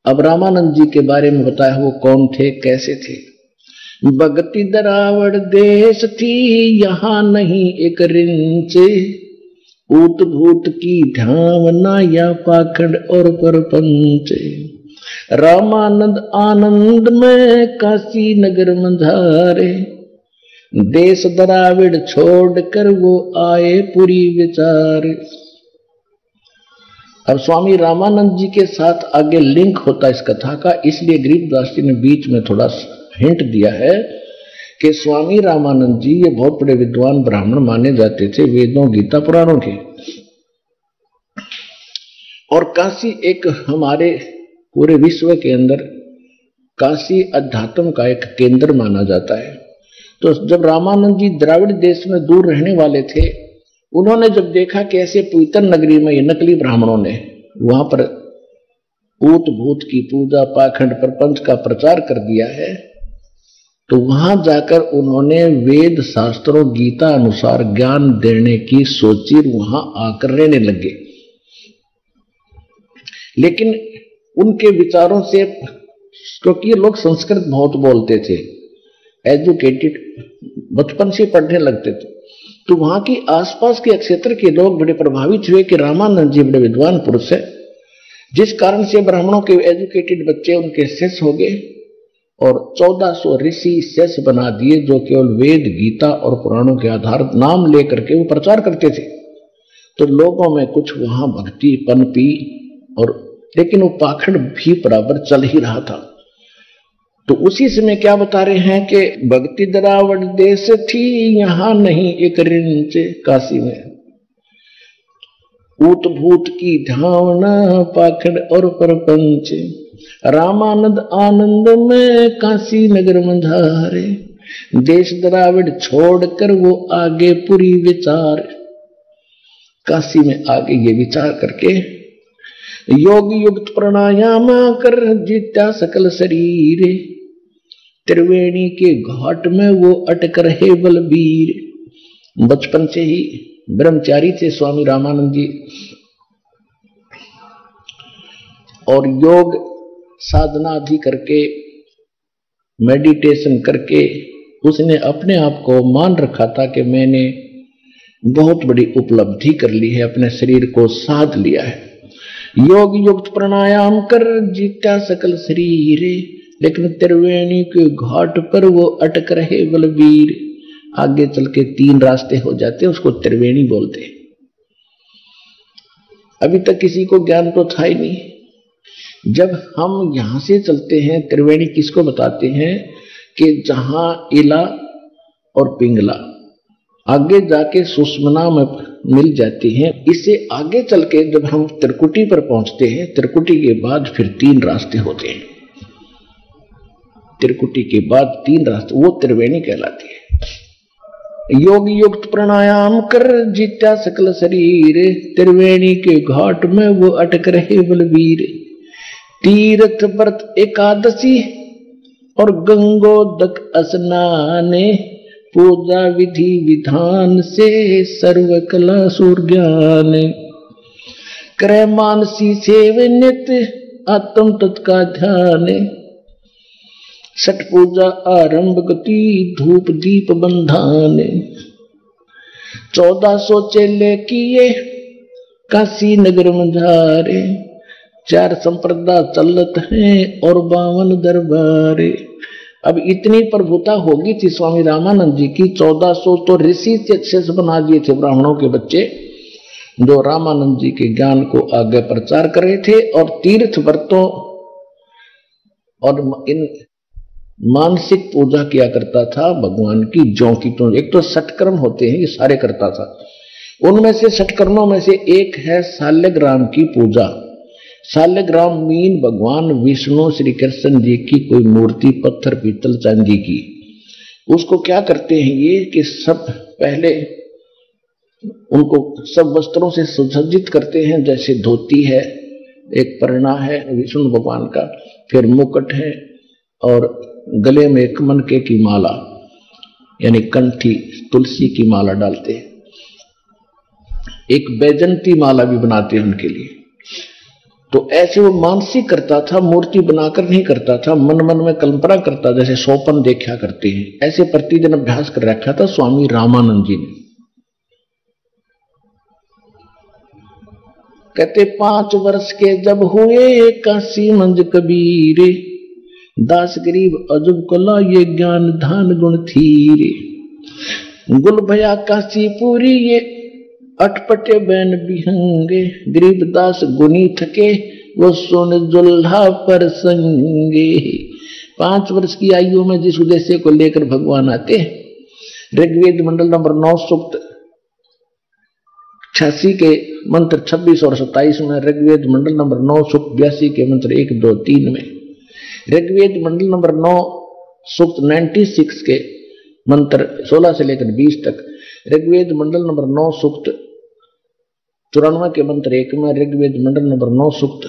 अब रामानंद जी के बारे में बताया वो कौन थे, कैसे थे। भगति दरावड़ देश थी, यहाँ नहीं एक रिंच, ऊत भूत की ढावना या पाखंड और परपंच। रामानंद आनंद में काशी नगर मंझारे, देश दराविड़ छोड़कर वो आए पुरी विचार। अब स्वामी रामानंद जी के साथ आगे लिंक होता इस कथा का, इसलिए गरीबदास जी ने बीच में थोड़ा हिंट दिया है कि स्वामी रामानंद जी ये बहुत बड़े विद्वान ब्राह्मण माने जाते थे, वेदों गीता पुराणों के। और काशी एक हमारे पूरे विश्व के अंदर काशी अध्यात्म का एक केंद्र माना जाता है। तो जब रामानंद जी द्राविड़ देश में दूर रहने वाले थे, उन्होंने जब देखा कि ऐसे पवित्र नगरी में ये नकली ब्राह्मणों ने वहां पर ऊत भूत की पूजा पाखंड प्रपंच का प्रचार कर दिया है, तो वहां जाकर उन्होंने वेद शास्त्रों गीता अनुसार ज्ञान देने की सोची, वहां आकर रहने लगे। लेकिन उनके विचारों से, क्योंकि लोग संस्कृत बहुत बोलते थे, एजुकेटेड बचपन से पढ़ने लगते थे, तो वहां की आसपास के क्षेत्र के लोग बड़े प्रभावित हुए कि रामानंद जी बड़े विद्वान पुरुष है, जिस कारण से ब्राह्मणों के एजुकेटेड बच्चे उनके शिष्य हो गए और 1400 ऋषि शिष्य बना दिए, जो केवल वेद गीता और पुराणों के आधार नाम लेकर के वो प्रचार करते थे। तो लोगों में कुछ वहां भक्ति पनपी, और लेकिन वो पाखंड भी बराबर चल ही रहा था। तो उसी समय क्या बता रहे हैं कि भक्ति दरावड़ देश थी, यहां नहीं एक रिंच, काशी में ऊत भूत की ढावना पाखंड और परपंच। रामानंद आनंद में काशी नगर मंझारे, देश दराविड़ छोड़कर वो आगे पूरी विचार। काशी में आगे ये विचार करके योग युक्त प्राणायाम कर जीता सकल शरीर, त्रिवेणी के घाट में वो अटक रहे बलबीर। बचपन से ही ब्रह्मचारी थे स्वामी रामानंद जी, और योग साधना आदि करके मेडिटेशन करके उसने अपने आप को मान रखा था कि मैंने बहुत बड़ी उपलब्धि कर ली है, अपने शरीर को साध लिया है। योग युक्त प्राणायाम कर जीता सकल शरीर, लेकिन त्रिवेणी के घाट पर वो अटक रहे बलबीर। आगे चल के 3 रास्ते हो जाते हैं, उसको त्रिवेणी बोलते हैं। अभी तक किसी को ज्ञान तो था ही नहीं। जब हम यहां से चलते हैं, त्रिवेणी किसको बताते हैं कि जहां इला और पिंगला आगे जाके सुषमना में मिल जाती हैं। इससे आगे चल के जब हम त्रिकुटी पर पहुंचते हैं, त्रिकुटी के बाद फिर 3 रास्ते होते हैं। त्रिकुटी के बाद 3 रास्ते, वो त्रिवेणी कहलाती है। योग युक्त प्राणायाम कर जीता सकल शरीर, त्रिवेणी के घाट में वो अटक रहे बलबीर। तीर्थ व्रत एकादशी और गंगोदक स्नाने, पूजा विधि विधान से सर्व कला सूर ज्ञान। करे मानसी सेव नित्य आत्म तत्का ध्यान, छठ पूजा आरंभ गति धूप दीप बंधान। 1400 चेले किए काशी नगर मंझारे, 4 संप्रदा चलत हैं और 52 दरबारे। अब इतनी प्रभुता होगी थी स्वामी रामानंद जी की, 1400 तो ऋषि से शिष्य बना दिए थे ब्राह्मणों के बच्चे, जो रामानंद जी के ज्ञान को आगे प्रचार कर रहे थे। और तीर्थ व्रतों और इन मानसिक पूजा किया करता था भगवान की, ज्यों की तो एक तो सटकर्म होते हैं, ये सारे करता था। उनमें से सटकर्मों में से एक है शाल्यग्राम की पूजा। शाल्यग्राम मीन भगवान विष्णु श्री कृष्ण जी की कोई मूर्ति, पत्थर पीतल चांदी की। उसको क्या करते हैं ये कि सब पहले उनको सब वस्त्रों से सुसज्जित करते हैं, जैसे धोती है, एक परना है विष्णु भगवान का, फिर मुकुट है और गले में कमनके की माला यानी कंठी तुलसी की माला डालते हैं। एक बैजंती माला भी बनाते हैं उनके लिए। तो ऐसे वो मानसिक करता था, मूर्ति बनाकर नहीं करता था, मन मन में कल्पना करता, जैसे सोपन देखा करते हैं, ऐसे प्रतिदिन अभ्यास कर रखा था स्वामी रामानंद जी ने। कहते 5 वर्ष के जब हुए काशी मंज कबीरे, दास गरीब अजब कला ये ज्ञान धान गुण थीरे। गुल भया काशी पूरी ये अटपटे बैन बिहंगे, गरीब दास गुनी थके वो सोन जुल्हा पर संगे। 5 वर्ष की आयु में जिस उद्देश्य को लेकर भगवान आते हैं, ऋग्वेद मंडल नंबर 9 सूक्त 86 के मंत्र 26 और 27 में, ऋग्वेद मंडल नंबर 9 सूक्त 82 के मंत्र 1, 2, 3 में, ऋग्वेद मंडल नंबर 9 सूक्त 96 के मंत्र 16 से लेकर 20 तक, ऋग्वेद मंडल नंबर 9 सूक्त 94 के मंत्र 1 में, ऋग्वेद मंडल नंबर 9 सूक्त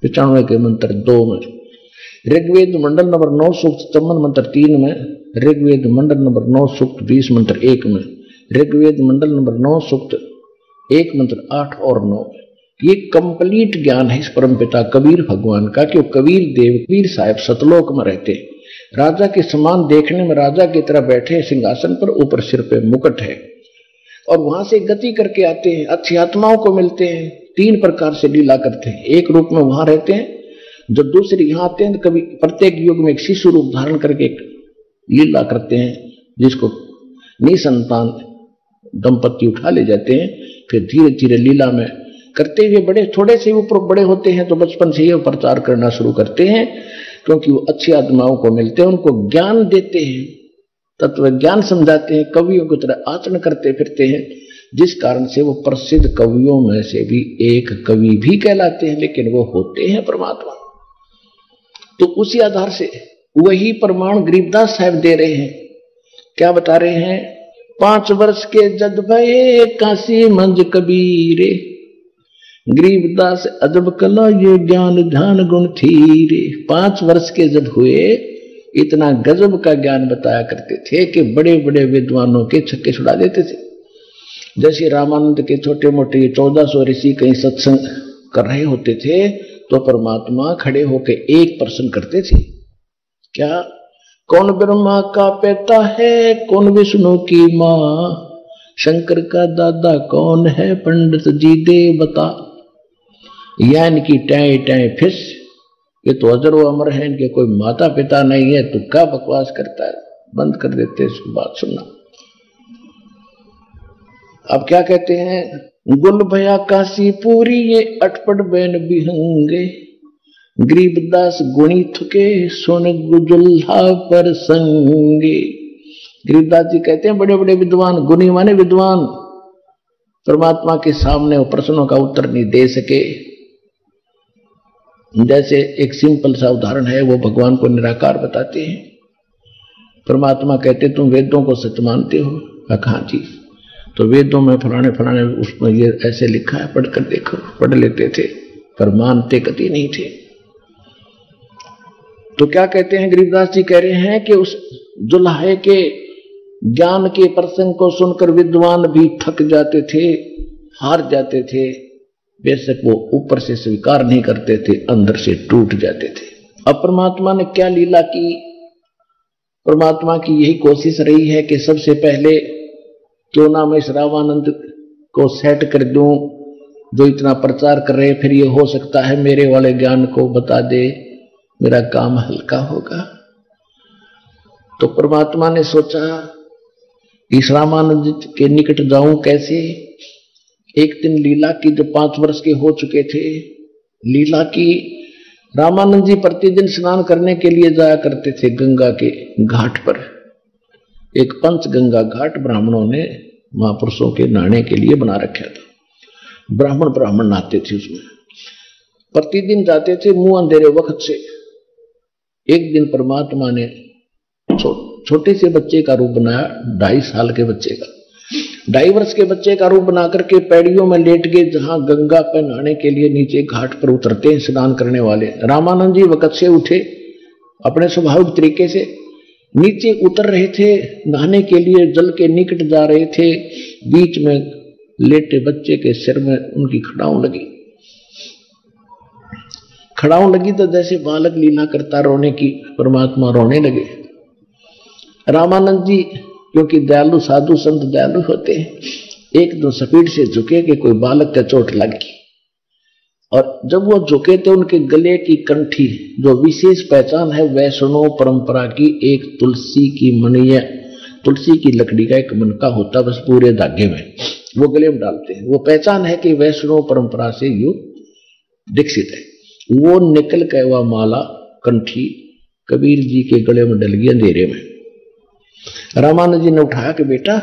95 के मंत्र 2 में, ऋग्वेद मंडल नंबर 9 सूक्त 54 मंत्र 3 में, ऋग्वेद मंडल नंबर 9 सूक्त 20 मंत्र 1 में, ऋग्वेद मंडल नंबर 9 सूक्त 1 मंत्र 8 और 9। ये कंप्लीट ज्ञान है इस परमपिता कबीर भगवान का, कि कबीर देव कबीर साहब सतलोक में रहते, राजा के समान देखने में राजा की तरह बैठे सिंहासन पर, ऊपर सिर पे मुकुट है, और वहां से गति करके आते हैं, अच्छी आत्माओं को मिलते हैं, 3 प्रकार से लीला करते हैं। एक रूप में वहां रहते हैं, जो दूसरी यहाँ आते हैं, कभी प्रत्येक युग में एक शिशु रूप धारण करके एक लीला करते हैं, जिसको निसंतान दंपति उठा ले जाते हैं, फिर धीरे धीरे लीला में करते हुए बड़े थोड़े से ऊपर बड़े होते हैं, तो बचपन से ही प्रचार करना शुरू करते हैं, क्योंकि वो अच्छी आत्माओं को मिलते हैं, उनको ज्ञान देते हैं, तत्व ज्ञान समझाते हैं, कवियों की तरह आचरण करते फिरते हैं, जिस कारण से वो प्रसिद्ध कवियों में से भी एक कवि भी कहलाते हैं, लेकिन वो होते हैं परमात्मा। तो उसी आधार से वही प्रमाण गरीबदास साहब दे रहे हैं। क्या बता रहे हैं? 5 वर्ष के जद भये काशी मंज कबीरे, गरीबदास अजब कला ये ज्ञान ध्यान गुण थीरे। 5 वर्ष के जब हुए, इतना गजब का ज्ञान बताया करते थे कि बड़े बड़े विद्वानों के छक्के छुड़ा देते थे। जैसे रामानंद के छोटे मोटे 1400 ऋषि कहीं सत्संग कर रहे होते थे, तो परमात्मा खड़े होकर एक प्रश्न करते थे, क्या कौन ब्रह्मा का पिता है, कौन विष्णु की मां, शंकर का दादा कौन है, पंडित जी दे बता। या इनकी टाए टाए फिस, ये तो अजर व अमर है, इनके कोई माता पिता नहीं है, तो क्या बकवास करता है, बंद कर देते इसकी बात सुनना। अब क्या कहते हैं? गुल भया काशी पूरी ये अटपट बैन बिहंगे, गरीबदास गुणी थके सोन गुजुल्हा पर संगे। गरीबदास जी कहते हैं बड़े बड़े विद्वान, गुणी माने विद्वान, परमात्मा के सामने वो प्रश्नों का उत्तर नहीं दे सके। जैसे एक सिंपल सा उदाहरण है, वो भगवान को निराकार बताते हैं। परमात्मा कहते तुम वेदों को सच मानते हो? कहा जी। तो वेदों में फलाने फलाने उसमें ये ऐसे लिखा है, पढ़कर देखो। पढ़ लेते थे पर मानते कभी नहीं थे। तो क्या कहते हैं गरीबदास जी? कह रहे हैं कि उस जुल्हे के ज्ञान के प्रसंग को सुनकर विद्वान भी थक जाते थे, हार जाते थे। बेशक वो ऊपर से स्वीकार नहीं करते थे, अंदर से टूट जाते थे। अब परमात्मा ने क्या लीला की? परमात्मा की यही कोशिश रही है कि सबसे पहले क्यों ना मैं इस रामानंद को सेट कर दूं, जो इतना प्रचार कर रहे, फिर ये हो सकता है मेरे वाले ज्ञान को बता दे, मेरा काम हल्का होगा। तो परमात्मा ने सोचा इस रामानंद के निकट जाऊं कैसे। एक दिन लीला की, जब 5 वर्ष के हो चुके थे, लीला की। रामानंद जी प्रतिदिन स्नान करने के लिए जाया करते थे गंगा के घाट पर। एक पंचगंगा घाट ब्राह्मणों ने महापुरुषों के नहाने के लिए बना रखा था। ब्राह्मण नहाते थे उसमें, प्रतिदिन जाते थे मुंह अंधेरे वक्त से। एक दिन परमात्मा ने छोटे से बच्चे का रूप बनाया, 2.5 साल के बच्चे का, 2.5 वर्ष के बच्चे का रूप बना करके पैड़ियों में लेट गए, जहां गंगा पर नहाने के लिए नीचे घाट पर उतरते हैं स्नान करने वाले। रामानंद जी वक्त से उठे, अपने स्वाभाविक तरीके से नीचे उतर रहे थे, नहाने के लिए जल के निकट जा रहे थे। बीच में लेटे बच्चे के सिर में उनकी खड़ाऊ लगी। खड़ाऊ लगी तो जैसे बालक लीला करता रोने की, परमात्मा रोने लगे। रामानंद जी क्योंकि दयालु साधु संत दयालु होते हैं, एक दो स्पीड से झुके कि कोई बालक का चोट लग गई, और जब वो झुके थे उनके गले की कंठी जो विशेष पहचान है वैष्णव परंपरा की, एक तुलसी की मणि, तुलसी की लकड़ी का एक मनका होता बस पूरे धागे में, वो गले में डालते हैं। वो पहचान है कि वैष्णव परंपरा से यू दीक्षित है। वो निकल के वह माला कंठी कबीर जी के गले में डल गई अंधेरे में। रामानंद जी ने उठाया कि बेटा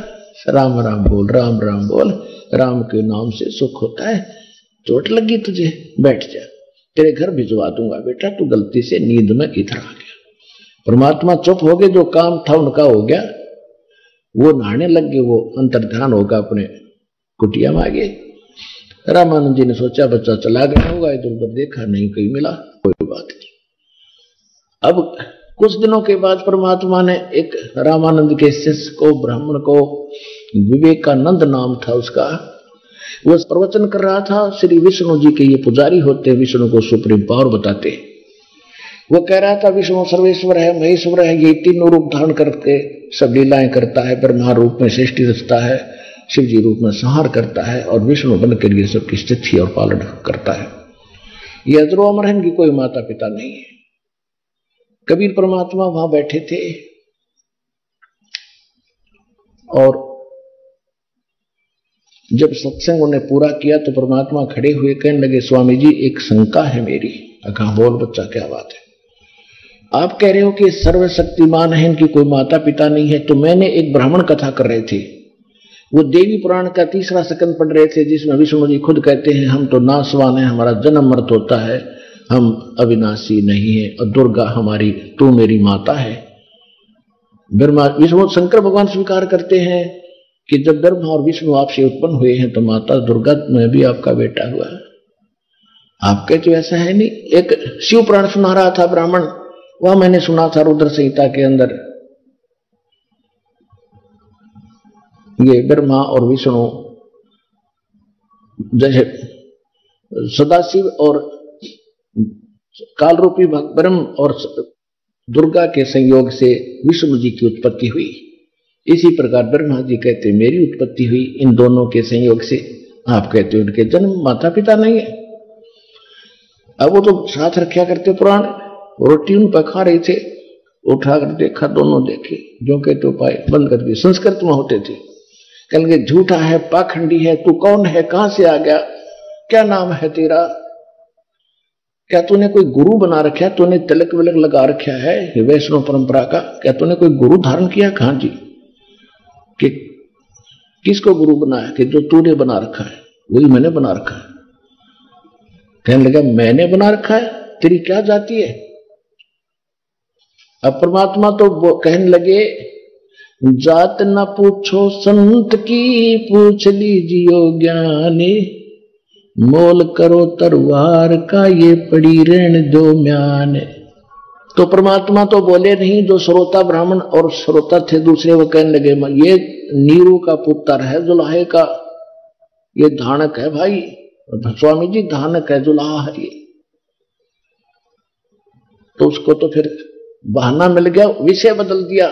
राम राम बोल, राम राम बोल, राम के नाम से सुख होता है, चोट लगी तुझे, बैठ जा, तेरे घर भिजवा दूंगा बेटा, तू गलती से नींद में इधर आ गया। परमात्मा चुप हो गए, जो काम था उनका हो गया, वो नहाने लग गए, वो अंतर्ध्यान होगा अपने कुटिया में आ गए। रामानंद जी ने सोचा बच्चा चला गया होगा, इधर उधर देखा नहीं, कहीं मिला, कोई बात नहीं। अब कुछ दिनों के बाद परमात्मा ने एक रामानंद के शिष्य को, ब्राह्मण को, विवेकानंद नाम था उसका, वो प्रवचन कर रहा था। श्री विष्णु जी के ये पुजारी होते, विष्णु को सुप्रीम पावर बताते। वो कह रहा था विष्णु सर्वेश्वर है, महेश्वर है, ये तीनों रूप धारण करके सब लीलाएं करता है, ब्रह्मा रूप में सृष्टि रचता है, शिव जी रूप में संहार करता है, और विष्णु बनकर ये सबकी स्थिति और पालन करता है। ये अजरो अमर है, इनकी कोई माता पिता नहीं है। कबीर परमात्मा वहां बैठे थे और जब सत्संग उन्हें पूरा किया तो परमात्मा खड़े हुए कहने लगे, स्वामी जी एक शंका है मेरी। कहा बोल बच्चा, क्या बात है? आप कह रहे हो कि सर्वशक्तिमान है, इनकी कोई माता पिता नहीं है, तो मैंने एक ब्राह्मण कथा कर रहे थे, वो देवी पुराण का 3रा स्कंद पढ़ रहे थे, जिसमें विष्णु जी खुद कहते हैं हम तो नाशवान है, हमारा जन्म मृत होता है, हम अविनाशी नहीं है, और दुर्गा हमारी, तू मेरी माता है। ब्रह्मा विष्णु शंकर भगवान स्वीकार करते हैं कि जब ब्रह्मा और विष्णु आपसे उत्पन्न हुए हैं तो माता दुर्गा में भी आपका बेटा हुआ है। आप कहते ऐसा है नहीं। एक शिव पुराण सुना रहा था ब्राह्मण, वह मैंने सुना था रुद्र संहिता के अंदर, ये ब्रह्मा और विष्णु जैसे सदाशिव और काल रूपी ब्रह्म और दुर्गा के संयोग से विष्णु जी की उत्पत्ति हुई, इसी प्रकार ब्रह्मा जी कहते मेरी उत्पत्ति हुई इन दोनों के संयोग से। आप कहते हो उनके जन्म माता पिता नहीं है। अब वो तो साथ रखा करते पुराण, रोटी उन पर खा रहे थे, उठाकर देखा, दोनों देखे, जो कहते पाए बंद कर दिए। संस्कृत में होते थे, कहेंगे झूठा है, पाखंडी है, तू कौन है, कहां से आ गया, क्या नाम है तेरा, क्या तूने कोई गुरु बना रखा है, तूने तिलक विलक लगा रखा है वैष्णव परंपरा का, क्या तूने कोई गुरु धारण किया? कहां जी, कि किसको गुरु बनाया? कि जो तूने बना रखा है वही मैंने बना रखा है। कहने लगा मैंने बना रखा है, तेरी क्या जाति है? अब परमात्मा तो वो कहने लगे जात न पूछो संत की, पूछ लीजियो ज्ञानी, मोल करो तरवार का, ये पड़ी ऋण दो म्यान। तो परमात्मा तो बोले नहीं, जो श्रोता ब्राह्मण और श्रोता थे दूसरे वो कहने लगे ये नीरू का पुत्र है, जुलाहे का, ये धानक है भाई, स्वामी जी धानक है, जुलाहा है ये। तो उसको तो फिर बहाना मिल गया, विषय बदल दिया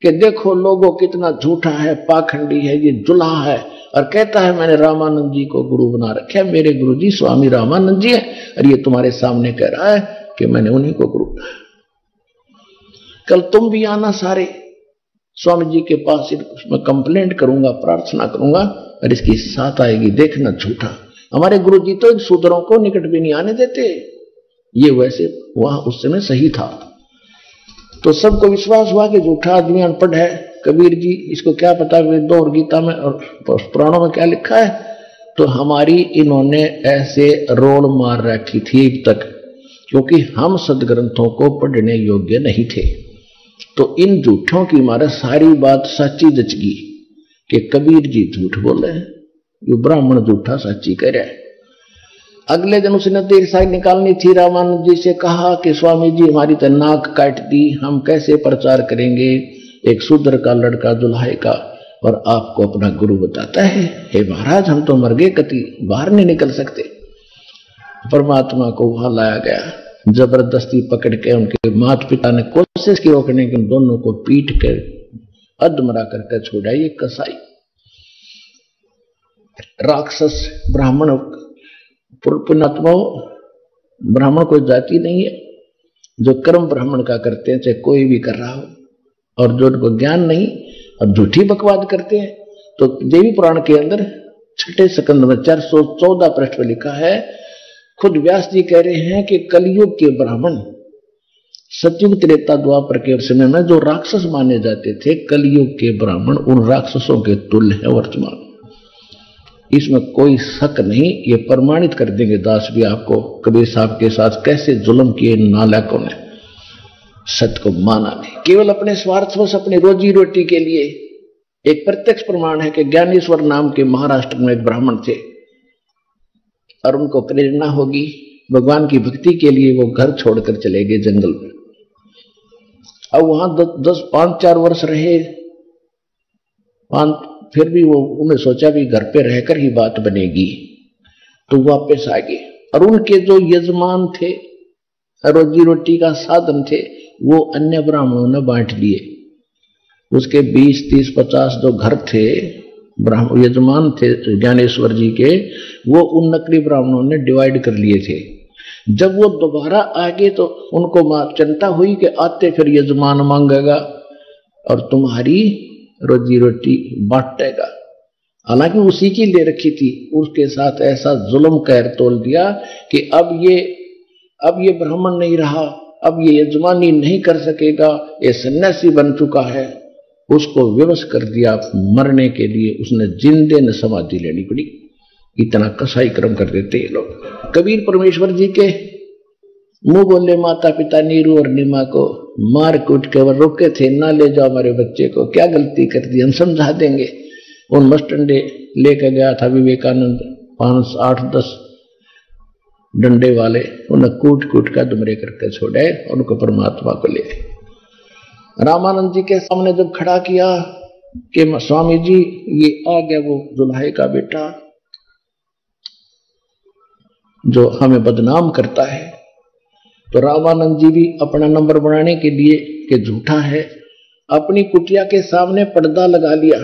कि देखो लोगों कितना झूठा है, पाखंडी है, ये जुलाहा है, और कहता है मैंने रामानंद जी को गुरु बना रखा है, मेरे गुरु जी स्वामी रामानंद जी है, और ये तुम्हारे सामने कह रहा है कि मैंने उन्हीं को गुरु बनाया। कल तुम भी आना सारे स्वामी जी के पास, मैं कंप्लेंट करूंगा, प्रार्थना करूंगा, और इसकी साथ आएगी, देखना झूठा। हमारे गुरु जी तो शूद्रों को निकट भी नहीं आने देते, ये वैसे वहां उस समय सही था। तो सबको विश्वास हुआ कि झूठा आदमी अनपढ़ है, कबीर जी इसको क्या पता वेदों और गीता में और पुराणों में क्या लिखा है। तो हमारी इन्होंने ऐसे रोल मार रखी थी अब तक, क्योंकि हम सदग्रंथों को पढ़ने योग्य नहीं थे। तो इन झूठों की मारे सारी बात सच्ची जच गई कि कबीर जी झूठ बोल रहे हैं, ये ब्राह्मण झूठा सच्ची कह रहा है। अगले दिन उसने देर साई निकालनी थी, रामानंद जी से कहा कि स्वामी जी हमारी तो नाक काट दी, हम कैसे प्रचार करेंगे, एक शूद्र का लड़का दुल्हाए का, और आपको अपना गुरु बताता है। हे महाराज हम तो मर गए, कति बाहर नहीं निकल सकते। परमात्मा को वहां लाया गया। जबरदस्ती पकड़ के उनके माता पिता ने कोशिश की रोकने की, उन दोनों को पीट कर अधमरा करके छोड़ा। ये कसाई राक्षस ब्राह्मण पुण्यात्मा, ब्राह्मण कोई जाति नहीं है। जो कर्म ब्राह्मण का करते हैं, चाहे कोई भी कर रहा हो, और जो उनको ज्ञान नहीं और झूठी बकवाद करते हैं, तो देवी पुराण के अंदर 6 स्कंद में 414 पृष्ठ पर लिखा है, खुद व्यास जी कह रहे हैं कि कलयुग के ब्राह्मण सतयुग त्रेता द्वापर के समय में जो राक्षस माने जाते थे, कलयुग के ब्राह्मण उन राक्षसों के तुल्य है वर्तमान। इसमें कोई शक नहीं। ये प्रमाणित कर देंगे दास भी आपको, कबीर साहब के साथ कैसे जुल्म किए नालायकों ने, सत्य को माना नहीं, केवल अपने स्वार्थवश अपने रोजी रोटी के लिए। एक प्रत्यक्ष प्रमाण है कि ज्ञानेश्वर नाम के महाराष्ट्र में एक ब्राह्मण थे, और उनको प्रेरणा होगी भगवान की भक्ति के लिए, वो घर छोड़कर चले गए जंगल में। अब वहां 5-4 वर्ष रहे, फिर भी वो उन्हें सोचा भी घर पे रहकर ही बात बनेगी, तो वापस आ गए। और उनके जो यजमान थे, रोजी रोटी का साधन थे, वो अन्य ब्राह्मणों ने बांट लिए। उसके 20, 30, 50 जो घर थे, ब्राह्मण यजमान थे ज्ञानेश्वर जी के, वो उन नकली ब्राह्मणों ने डिवाइड कर लिए थे। जब वो दोबारा आगे तो उनको चिंता हुई कि आते फिर यजमान मांगेगा और तुम्हारी रोजी रोटी बांटेगा। हालांकि उसी की ले रखी थी, उसके साथ ऐसा जुल्म कहर तोल दिया कि अब ये ब्राह्मण नहीं रहा, अब ये यजमानी नहीं कर सकेगा, ये सन्यासी बन चुका है। उसको विवश कर दिया मरने के लिए, उसने जिंदे न समाधि लेनी पड़ी। इतना कसाई कर्म कर देते ये लोग। कबीर परमेश्वर जी के मुंह बोले माता पिता नीरू और नीमा को मार कूट के वो रोके थे, ना ले जाओ हमारे बच्चे को, क्या गलती कर दी, हम समझा देंगे। उन मस्टंडे लेकर गया था विवेकानंद, 5, 8, 10 डंडे वाले, उन्हें कूट कूट कर दुमरे करके छोड़े, उनको परमात्मा को ले। रामानंद जी के सामने जब खड़ा किया कि स्वामी जी ये आ गया वो दुल्हाई का बेटा जो हमें बदनाम करता है, तो रामानंद जी भी अपना नंबर बनाने के लिए कि झूठा है, अपनी कुटिया के सामने पर्दा लगा लिया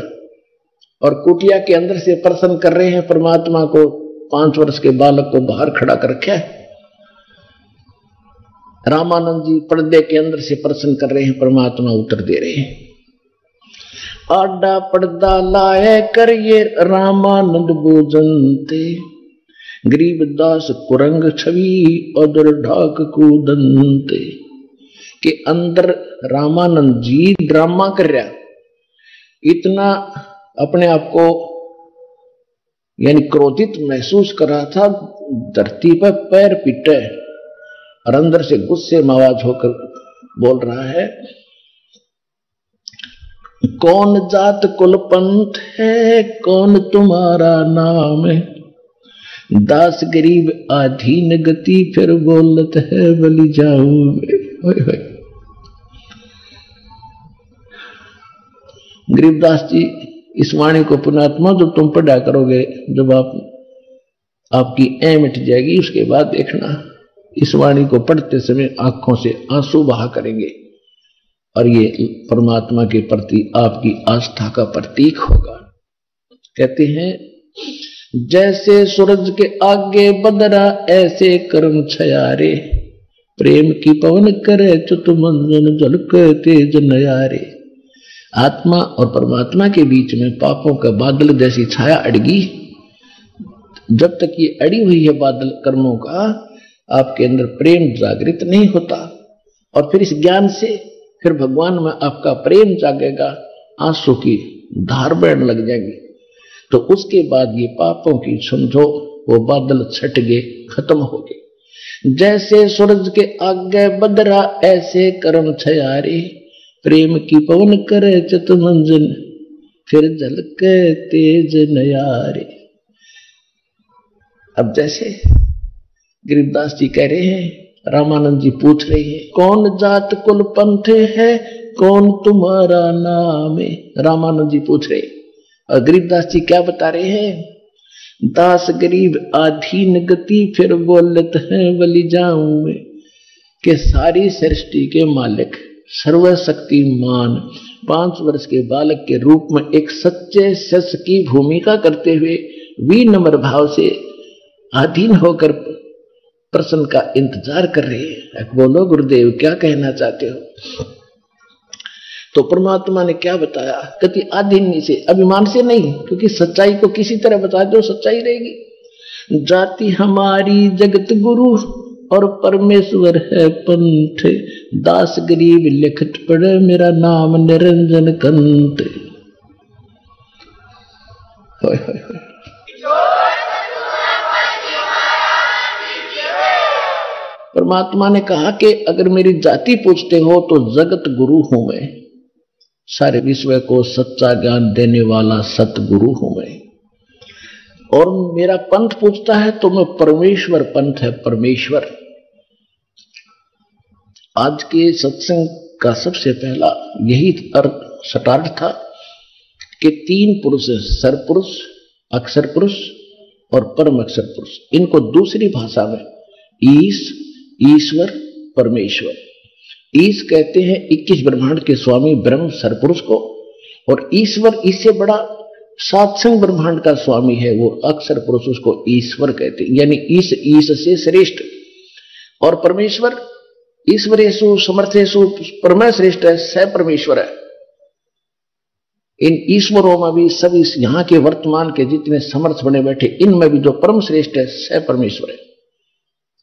और कुटिया के अंदर से प्रसन्न कर रहे हैं परमात्मा को। 5 वर्ष के बालक को बाहर खड़ा कर रखा है। रामानंद जी पर्दे के अंदर से प्रसन्न कर रहे हैं, परमात्मा उत्तर दे रहे हैं। आडा पर्दा लाए कर ये रामानंद भोजनते, गरीबदास कुरंग छवि और ढाक कूदनते। के अंदर रामानंद जी ड्रामा कर रहा, इतना अपने आप को यानी क्रोधित महसूस कर रहा था, धरती पर पैर पीटे और अंदर से गुस्से में आवाज होकर बोल रहा है, कौन जात कुल पंथ है, कौन तुम्हारा नाम है, दास गरीब आधीन गति, फिर बोलत है बलि जाऊं। गरीबदास जी इस वाणी को पुण्यात्मा जब तुम पढ़ा करोगे, जब आपकी ऐ मिट जाएगी, उसके बाद देखना इस वाणी को पढ़ते समय आंखों से आंसू बहा करेंगे और ये परमात्मा के प्रति आपकी आस्था का प्रतीक होगा। कहते हैं जैसे सूरज के आगे बदरा, ऐसे कर्म छयारे, प्रेम की पवन करे चुत मंजन झलके तेज नयारे। आत्मा और परमात्मा के बीच में पापों का बादल जैसी छाया अड़गी। जब तक ये अड़ी हुई है बादल कर्मों का, आपके अंदर प्रेम जागृत नहीं होता, और फिर इस ज्ञान से फिर भगवान में आपका प्रेम जागेगा, आंसू की धार बहने लग जाएगी। तो उसके बाद ये पापों की समझो वो बादल छट गए, खत्म हो गए। जैसे सूरज के आगे बदरा, ऐसे कर्म छयारे, प्रेम की पवन करे चित मंजन, फिर झलके तेज नयारे। अब जैसे गरीबदास जी कह रहे हैं, रामानंद जी पूछ रहे हैं, कौन जात कुल पंथ है, कौन तुम्हारा नाम है। रामानंद जी पूछ रहे, और गरीबदास जी क्या बता रहे हैं, दास गरीब आधीन गति फिर बोलत है बलि जाऊं मैं। कि सारी सृष्टि के मालिक सर्वशक्तिमान 5 वर्ष के बालक के रूप में एक सच्चे शिष्य की भूमिका करते हुए विनम्र भाव से अधीन होकर प्रश्न का इंतजार कर रहे हैं। बोलो गुरुदेव क्या कहना चाहते हो। तो परमात्मा ने क्या बताया, कहती अधीन से, अभिमान से नहीं, क्योंकि सच्चाई को किसी तरह बता दो सच्चाई रहेगी। जाति हमारी जगत गुरु और परमेश्वर है पंथ, दास गरीब लिखत पड़े मेरा नाम निरंजन कंत। होय होय होय। परमात्मा ने कहा कि अगर मेरी जाति पूछते हो तो जगत गुरु हूं मैं, सारे विश्व को सच्चा ज्ञान देने वाला सतगुरु हूं मैं। और मेरा पंथ पूछता है तो मैं परमेश्वर पंथ है, परमेश्वर। आज के सत्संग का सबसे पहला यही स्टार्ट था कि 3 पुरुष है, सरपुरुष, अक्षर पुरुष और परम अक्षर पुरुष। इनको दूसरी भाषा में ईश, ईश्वर, परमेश्वर। ईश कहते हैं 21 ब्रह्मांड के स्वामी ब्रह्म सरपुरुष को, और ईश्वर इससे बड़ा सातसंग ब्रह्मांड का स्वामी है, वो अक्षर पुरुष, उसको ईश्वर कहते हैं, यानी ईश से श्रेष्ठ। और परमेश्वर ईश्वरेषु समर्थेषु परमश्रेष्ठ है, स परमेश्वर है। इन ईश्वरों में भी सभी यहां के वर्तमान के जितने समर्थ बने बैठे, इनमें भी जो परम श्रेष्ठ है स परमेश्वर है।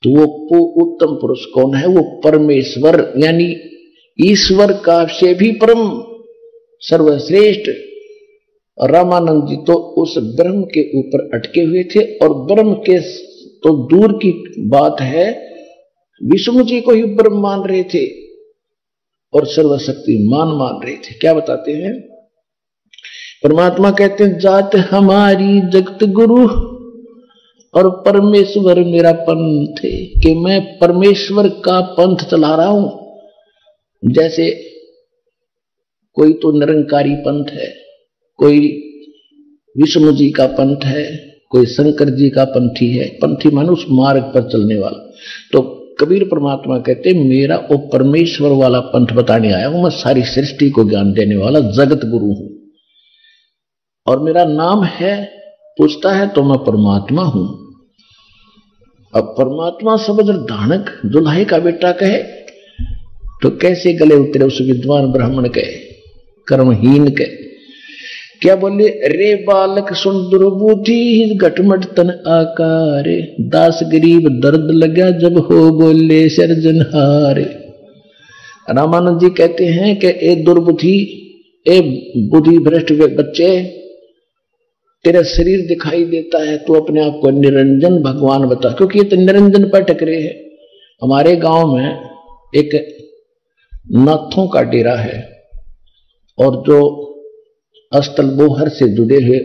तो वो उत्तम पुरुष कौन है, वो परमेश्वर, यानी ईश्वर का से भी परम सर्वश्रेष्ठ। रामानंद जी तो उस ब्रह्म के ऊपर अटके हुए थे, और ब्रह्म के तो दूर की बात है, विष्णु जी को ही ब्रह्म मान रहे थे और सर्वशक्तिमान मान रहे थे। क्या बताते हैं परमात्मा, कहते हैं जात हमारी जगत गुरु और परमेश्वर मेरा पंथ है, कि मैं परमेश्वर का पंथ चला रहा हूं। जैसे कोई तो निरंकारी पंथ है, कोई विष्णु जी का पंथ है, कोई शंकर जी का पंथी है। पंथी मानो उस मार्ग पर चलने वाला। तो कबीर परमात्मा कहते मेरा वो परमेश्वर वाला पंथ बताने आया हूं, मैं सारी सृष्टि को ज्ञान देने वाला जगत गुरु हूं, और मेरा नाम है, पूछता है तो मैं परमात्मा हूं। अब परमात्मा समझ धानक दुल्हे का बेटा कहे तो कैसे गले उतरे उस विद्वान ब्राह्मण के, कर्महीन के। क्या बोले, रे बालक सुन दुर्बुद्धि घटमट तन आकार, दास गरीब दर्द लगा जब हो बोले सर्जनहारे। रामानंद जी कहते हैं कि ए दुर्बुद्धि, ए बुद्धि भ्रष्ट बच्चे, तेरा शरीर दिखाई देता है, तो अपने आप को निरंजन भगवान बता, क्योंकि ये तो निरंजन पर टकरे है। हमारे गांव में एक नाथों का डेरा है, और जो अस्तल बोहर से जुड़े हुए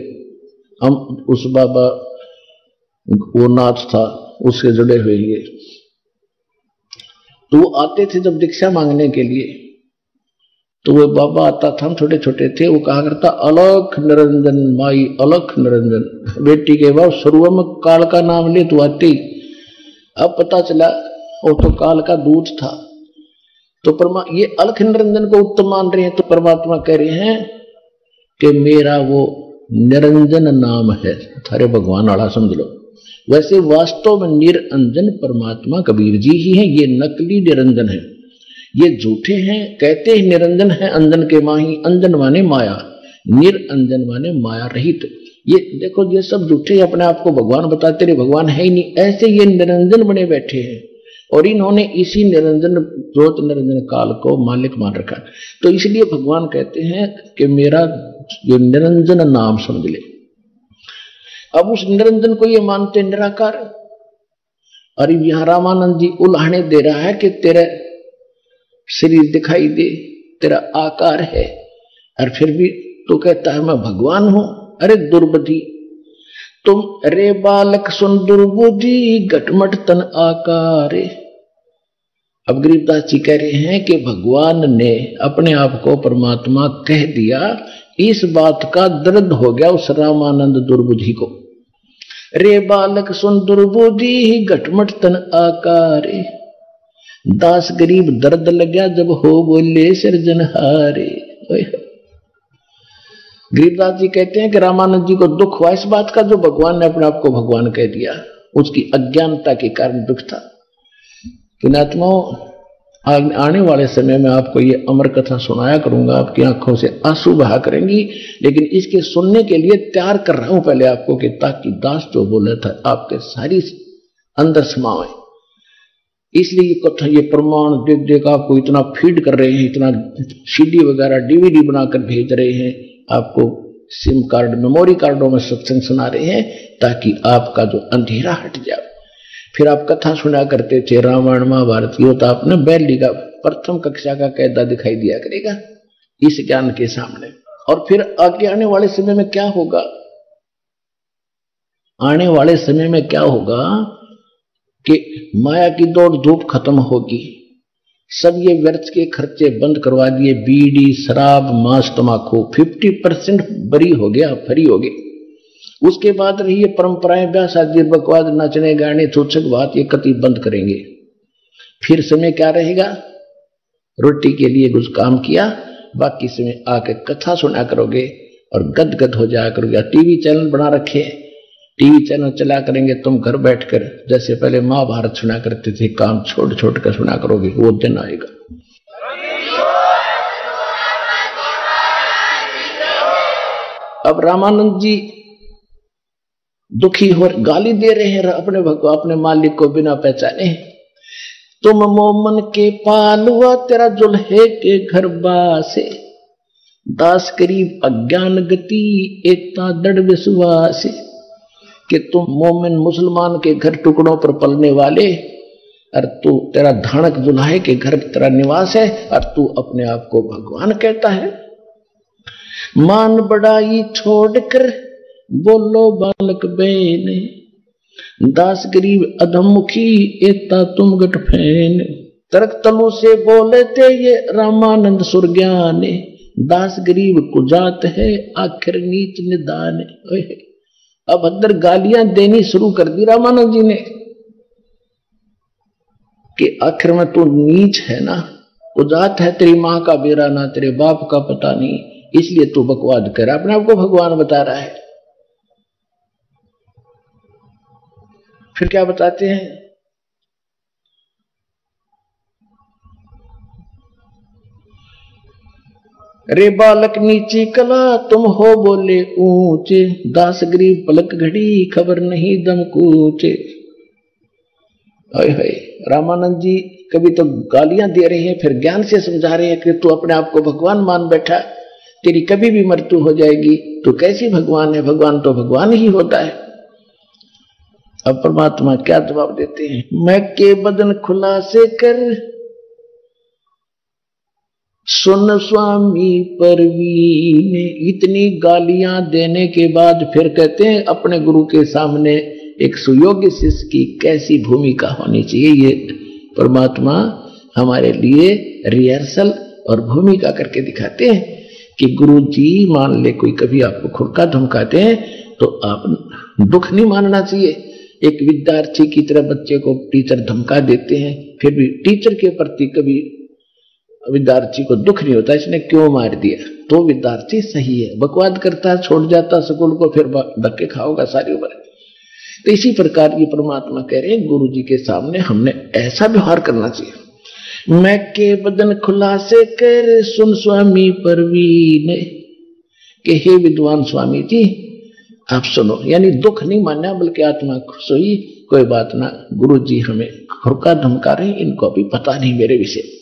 हम, उस बाबा वो नाथ था, उससे जुड़े हुए ये, तो वो आते थे जब दीक्षा मांगने के लिए, तो वो बाबा आता था, हम छोटे छोटे थे, वो कहा करता अलख निरंजन माई अलख निरंजन। बेटी के बाद शुरू में काल का नाम ले तो आते ही, अब पता चला वो तो काल का दूत था। तो ये अलख निरंजन को उत्तम मान रहे हैं, तो परमात्मा कह रहे हैं कि मेरा वो निरंजन नाम है, थारे भगवान आड़ा समझ लो। वैसे वास्तव में निरंजन परमात्मा कबीर जी ही हैं, ये नकली निरंजन है, ये झूठे हैं। कहते हैं निरंजन है अंजन के माही, अंजन माने माया, निरंजन माने माया रहित। ये देखो ये सब झूठे अपने आप को भगवान बताते रहे, भगवान है ही नहीं, ऐसे ये निरंजन बने बैठे हैं, और इन्होंने इसी निरंजन ज्योत निरंजन काल को मालिक मान रखा। तो इसलिए भगवान कहते हैं कि मेरा जो निरंजन नाम समझ ले। अब उस निरंजन को ये मानते निराकार, और यहां रामानंद जी उल्हाने दे रहा है कि तेरा शरीर दिखाई दे, तेरा आकार है, और फिर भी तो कहता है मैं भगवान हूं। अरे दुर्बुद्धि तुम, रे बालक सुन दुर्बुद्धि घटमट तन आकार। अब गरीबदास जी कह रहे हैं कि भगवान ने अपने आप को परमात्मा कह दिया, इस बात का दर्द हो गया उस रामानंद दुर्बुद्धि को। रे बालक सुन दुर्बुद्धि घटमट तन आकारे, दास गरीब दर्द लग्या जब हो बोले सिरजनहारे। गरीबदास जी कहते हैं कि रामानंद जी को दुख हुआ इस बात का जो भगवान ने अपने आप को भगवान कह दिया, उसकी अज्ञानता के कारण दुख था। पुण्यात्माओं, आने वाले समय में आपको ये अमर कथा सुनाया करूंगा, आपकी आंखों से आंसू बहा करेंगी, लेकिन इसके सुनने के लिए तैयार कर रहा हूं पहले आपको कि ताकि दास जो बोले था आपके सारी अंदर समाए। इसलिए कथा ये प्रमाण देख देख आपको इतना फीड कर रहे हैं, इतना सीडी वगैरह डीवीडी बनाकर भेज रहे हैं, आपको सिम कार्ड मेमोरी कार्डों में सत्संग सुना रहे हैं ताकि आपका जो अंधेरा हट जाए। फिर आप कथा सुना करते थे रामायण महाभारत की, तो आपने बैली का प्रथम कक्षा का कायदा दिखाई दिया करेगा इस ज्ञान के सामने। और फिर आगे आने वाले समय में क्या होगा, आने वाले समय में क्या होगा कि माया की दौड़ धूप खत्म होगी, सब ये व्यर्थ के खर्चे बंद करवा दिए, बीड़ी शराब मांस तमाकू 50% बरी हो गया, फ्री हो गए। उसके बाद रही ये परंपराएं, ब्याह शादी बकवाद नाचने गाने चूचक बात, ये कति बंद करेंगे। फिर समय क्या रहेगा, रोटी के लिए कुछ काम किया, बाकी समय आके कथा सुना करोगे और गदगद हो जाया करोगे। टीवी चैनल बना रखे, टीवी चैनल चला करेंगे तुम घर बैठकर, जैसे पहले महाभारत सुना करते थे, काम छोड़ छोड़ कर सुना करोगे, वो दिन आएगा। अब रामानंद जी दुखी हो, गाली दे रहे हैं अपने मालिक को बिना पहचाने। तुम मोमन के पालुआ तेरा जुल्हे के घर बासे, दास करीब अज्ञान गति एकता दृढ़ विश्वास। कि तुम मोमिन मुसलमान के घर टुकड़ों पर पलने वाले, और तू तेरा धानक दुल्हे के घर तेरा निवास है, और तू अपने आप को भगवान कहता है। मान बड़ाई छोड़कर बोलो बालक बेने, दास गरीब अधमुखी एकता तुम गट फैन। तर्क तलु से बोलते ये रामानंद सुरज्ञाने, दास गरीब कुजात है आखिर नीच निदान। अब अंदर गालियां देनी शुरू कर दी रामानंद जी ने कि आखिर में तू नीच है ना, कुजात है, तेरी मां का बेरा ना तेरे बाप का पता नहीं, इसलिए तू बकवाद कर, अपने आप को भगवान बता रहा है। फिर क्या बताते हैं, रे बालक नीची कला तुम हो बोले ऊंचे, दास गरीब पलक घड़ी खबर नहीं दम कूचे। रामानंद जी कभी तो गालियां दे रहे हैं, फिर ज्ञान से समझा रहे हैं कि तू अपने आप को भगवान मान बैठा, तेरी कभी भी मृत्यु हो जाएगी, तू कैसी भगवान है, भगवान तो भगवान ही होता है। अब परमात्मा क्या जवाब देते हैं, मैं के बदन खुलासे कर सुन स्वामी परवीन। इतनी गालियां देने के बाद फिर कहते हैं अपने गुरु के सामने एक सुयोग्य शिष्य की कैसी भूमिका होनी चाहिए। ये परमात्मा हमारे लिए रिहर्सल और भूमिका करके दिखाते हैं कि गुरु जी मान ले कोई कभी आपको खुरका धमकाते हैं तो आप दुख नहीं मानना चाहिए। एक विद्यार्थी की तरह बच्चे को टीचर धमका देते हैं, फिर भी टीचर के प्रति कभी विद्यार्थी को दुख नहीं होता इसने क्यों मार दिया, तो विद्यार्थी सही है। बकवाद करता है, छोड़ जाता स्कूल को, फिर धक्के खाओगा सारी उम्र। तो इसी प्रकार ये परमात्मा कह रहे हैं गुरु जी के सामने हमने ऐसा व्यवहार करना चाहिए। मैं के बदन खुलासे कर सुन स्वामी परवीन, के हे विद्वान स्वामी जी आप सुनो, यानी दुख नहीं मानना बल्कि आत्मा खुश हुई, कोई बात ना, गुरु जी हमें खुरका धमका रहे, इनको अभी पता नहीं मेरे विषय।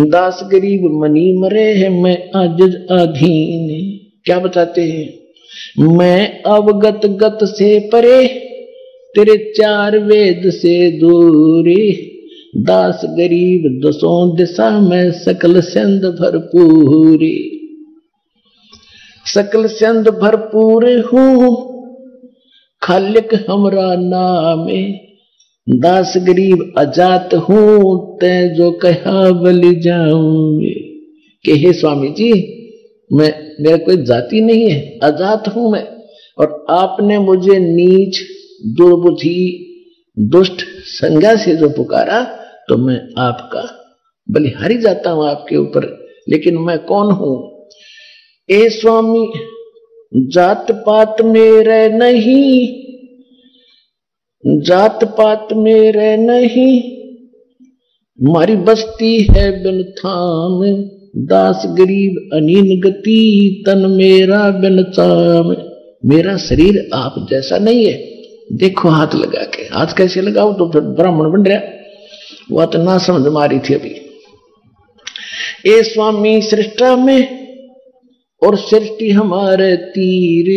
दास गरीब मनी मरे है मैं आजिज अधीन, क्या बताते हैं, मैं अवगत गत से परे तेरे चार वेद से दूरी, दास गरीब दसों दिशा में सकल संद भरपूरी। सकल संद भरपूर हूँ खालिक हमरा नामे, दास गरीब अजात हूं ते जो कहा बलि जाऊंगे। कि हे स्वामी जी मैं मेरा कोई जाति नहीं है, अजात हूं मैं, और आपने मुझे नीच, दुर्बुद्धि, दुष्ट संज्ञा से जो पुकारा तो मैं आपका बलिहारी जाता हूं आपके ऊपर। लेकिन मैं कौन हूं? ए स्वामी, जात पात मेरे नहीं, जात पात मेरे नहीं, मारी बस्ती है बिन थाम, दास गरीब अनीन गति, तन मेरा बिन चाम। मेरा शरीर आप जैसा नहीं है। देखो हाथ लगा के, हाथ कैसे लगाओ तो फिर ब्राह्मण बन रहा। वह तो ना समझ मारी थी अभी। ए स्वामी, सृष्टा में और सृष्टि हमारे तीर,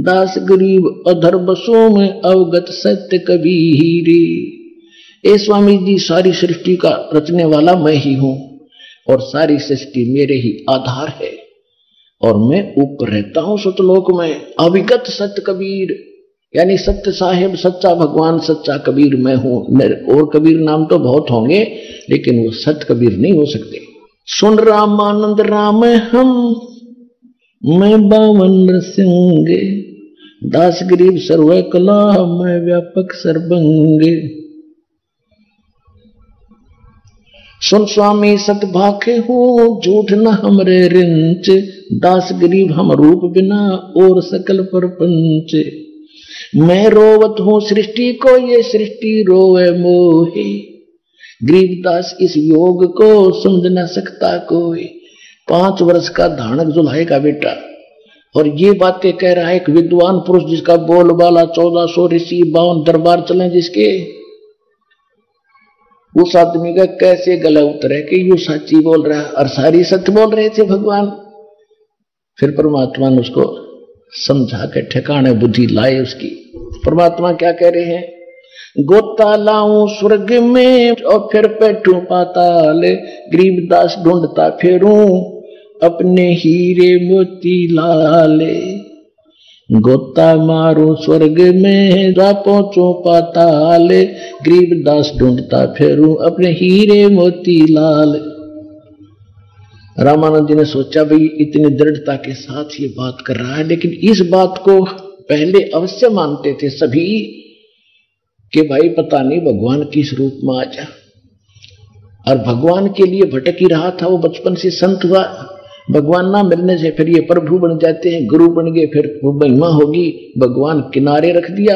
दास गरीब अधर बसों में अवगत सत्य कबीर। ए स्वामी जी, सारी सृष्टि का रचने वाला मैं ही हूं और सारी सृष्टि मेरे ही आधार है और मैं ऊपर रहता हूं सतलोक में। अविगत सत्य कबीर, यानी सत्य साहेब, सच्चा भगवान, सच्चा कबीर मैं हूं। और कबीर नाम तो बहुत होंगे लेकिन वो सत्य कबीर नहीं हो सकते। सुन रामानंद राम हम, मैं बावन सिंह, दास गरीब सर्व कला, मैं व्यापक सर्वंग। सुन स्वामी सतभाखे हूँ, झूठ न हमरे रिंच, दास गरीब हम रूप बिना और सकल परपंच। मैं रोवत हूँ सृष्टि को, ये सृष्टि रोवे मोहे, गरीबदास इस योग को समझ न सकता कोई। 5 वर्ष का धानक जुल्हाई का बेटा और ये बातें कह रहा है एक विद्वान पुरुष जिसका बोलबाला 1400 ऋषि 52 दरबार चले जिसके। उस आदमी का कैसे गला उतरे कि यू सच्ची बोल रहा है और सारी सत्य बोल रहे थे भगवान। फिर परमात्मा ने उसको समझा के ठिकाने बुद्धि लाए उसकी। परमात्मा क्या कह रहे हैं? गोता लाऊं स्वर्ग में और फिर बैठूं पाताल, गरीबदास ढूंढता फिरूं अपने हीरे मोती लाले। गोता मारूं स्वर्ग में जा पहुंचूं पाताल, गरीबदास ढूंढता फिरूं अपने हीरे मोती लाल। रामानंद जी ने सोचा भाई इतनी दृढ़ता के साथ ये बात कर रहा है, लेकिन इस बात को पहले अवश्य मानते थे सभी कि भाई पता नहीं भगवान किस रूप में आ जा। और भगवान के लिए भटक ही रहा था वो, बचपन से संत हुआ, भगवान ना मिलने से फिर ये प्रभु बन जाते हैं, गुरु बन गए, फिर वो महिमा होगी, भगवान किनारे रख दिया,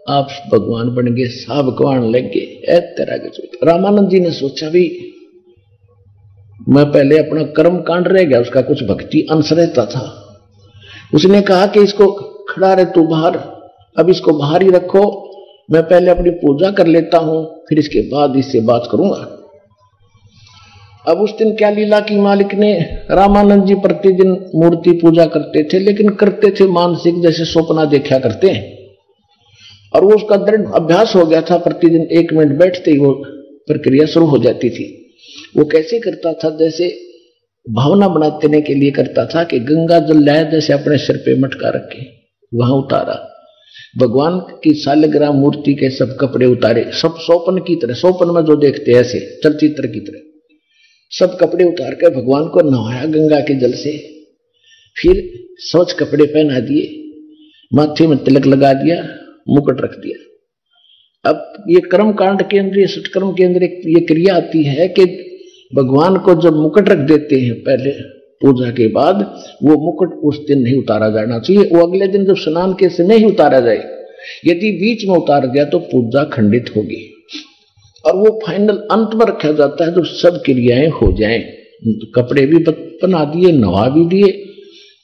आप भगवान बन गए, सा भगवान लग गए। तरह के रामानंद जी ने सोचा भी मैं पहले अपना कर्म कांड रह गया, उसका कुछ भक्ति अंश रहता था। उसने कहा कि इसको खड़ा रहे तू बाहर, अब इसको बाहर ही रखो, मैं पहले अपनी पूजा कर लेता हूं, फिर इसके बाद इससे बात करूंगा। अब उस दिन क्या लीला की मालिक ने, रामानंद जी प्रतिदिन मूर्ति पूजा करते थे, लेकिन करते थे मानसिक, जैसे स्वप्न देखा करते हैं, और वो उसका दृढ़ अभ्यास हो गया था। प्रतिदिन 1 मिनट बैठते ही वो प्रक्रिया शुरू हो जाती थी। वो कैसे करता था? जैसे भावना बनाने के लिए करता था कि गंगा जल लाया, जैसे अपने सिर पे मटका रखे, वहां उतारा, भगवान की सालग्राम मूर्ति के सब कपड़े उतारे, सब स्वप्न की तरह, स्वप्न में जो देखते ऐसे चलचित्र की तरह, सब कपड़े उतार कर भगवान को नहाया गंगा के जल से, फिर स्वच्छ कपड़े पहना दिए, माथे में तिलक लगा दिया, मुकुट रख दिया। अब ये कर्म कांड के अंदर, सत्कर्म के अंदर ये क्रिया आती है कि भगवान को जब मुकुट रख देते हैं पहले पूजा के बाद, वो मुकुट उस दिन नहीं उतारा जाना चाहिए, वो अगले दिन जब स्नान के समय ही उतारा जाए। यदि बीच में उतार दिया तो पूजा खंडित होगी, और वो फाइनल अंत में रखा जाता है जब सब क्रियाएं हो जाएं। कपड़े भी बना दिए, नवा भी दिए,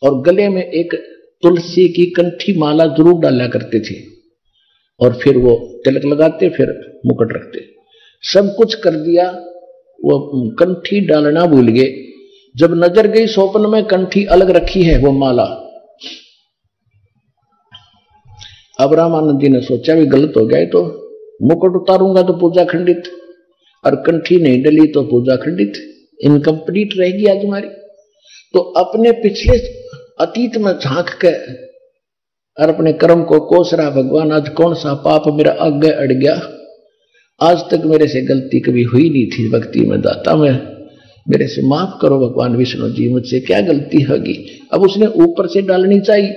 और गले में एक तुलसी की कंठी माला जरूर डाला करते थे, और फिर वो तिलक लगाते, फिर मुकुट रखते, सब कुछ कर दिया। वो कंठी डालना भूल गए, जब नजर गई स्वप्न में कंठी अलग रखी है वो माला। अब रामानंद जी ने सोचा भी गलत हो गया, तो मुकुट उतारूंगा तो पूजा खंडित, और कंठी नहीं डली तो पूजा खंडित, इनकम्प्लीट रहेगी आज हमारी। तो अपने पिछले अतीत में झांक के और अपने कर्म को कोस रहा, भगवान आज कौन सा पाप मेरा आगे अड़ गया, आज तक मेरे से गलती कभी हुई नहीं थी, भक्ति में दाता मैं, मेरे से माफ करो भगवान विष्णु जी, मुझसे क्या गलती होगी। अब उसने ऊपर से डालनी चाहिए,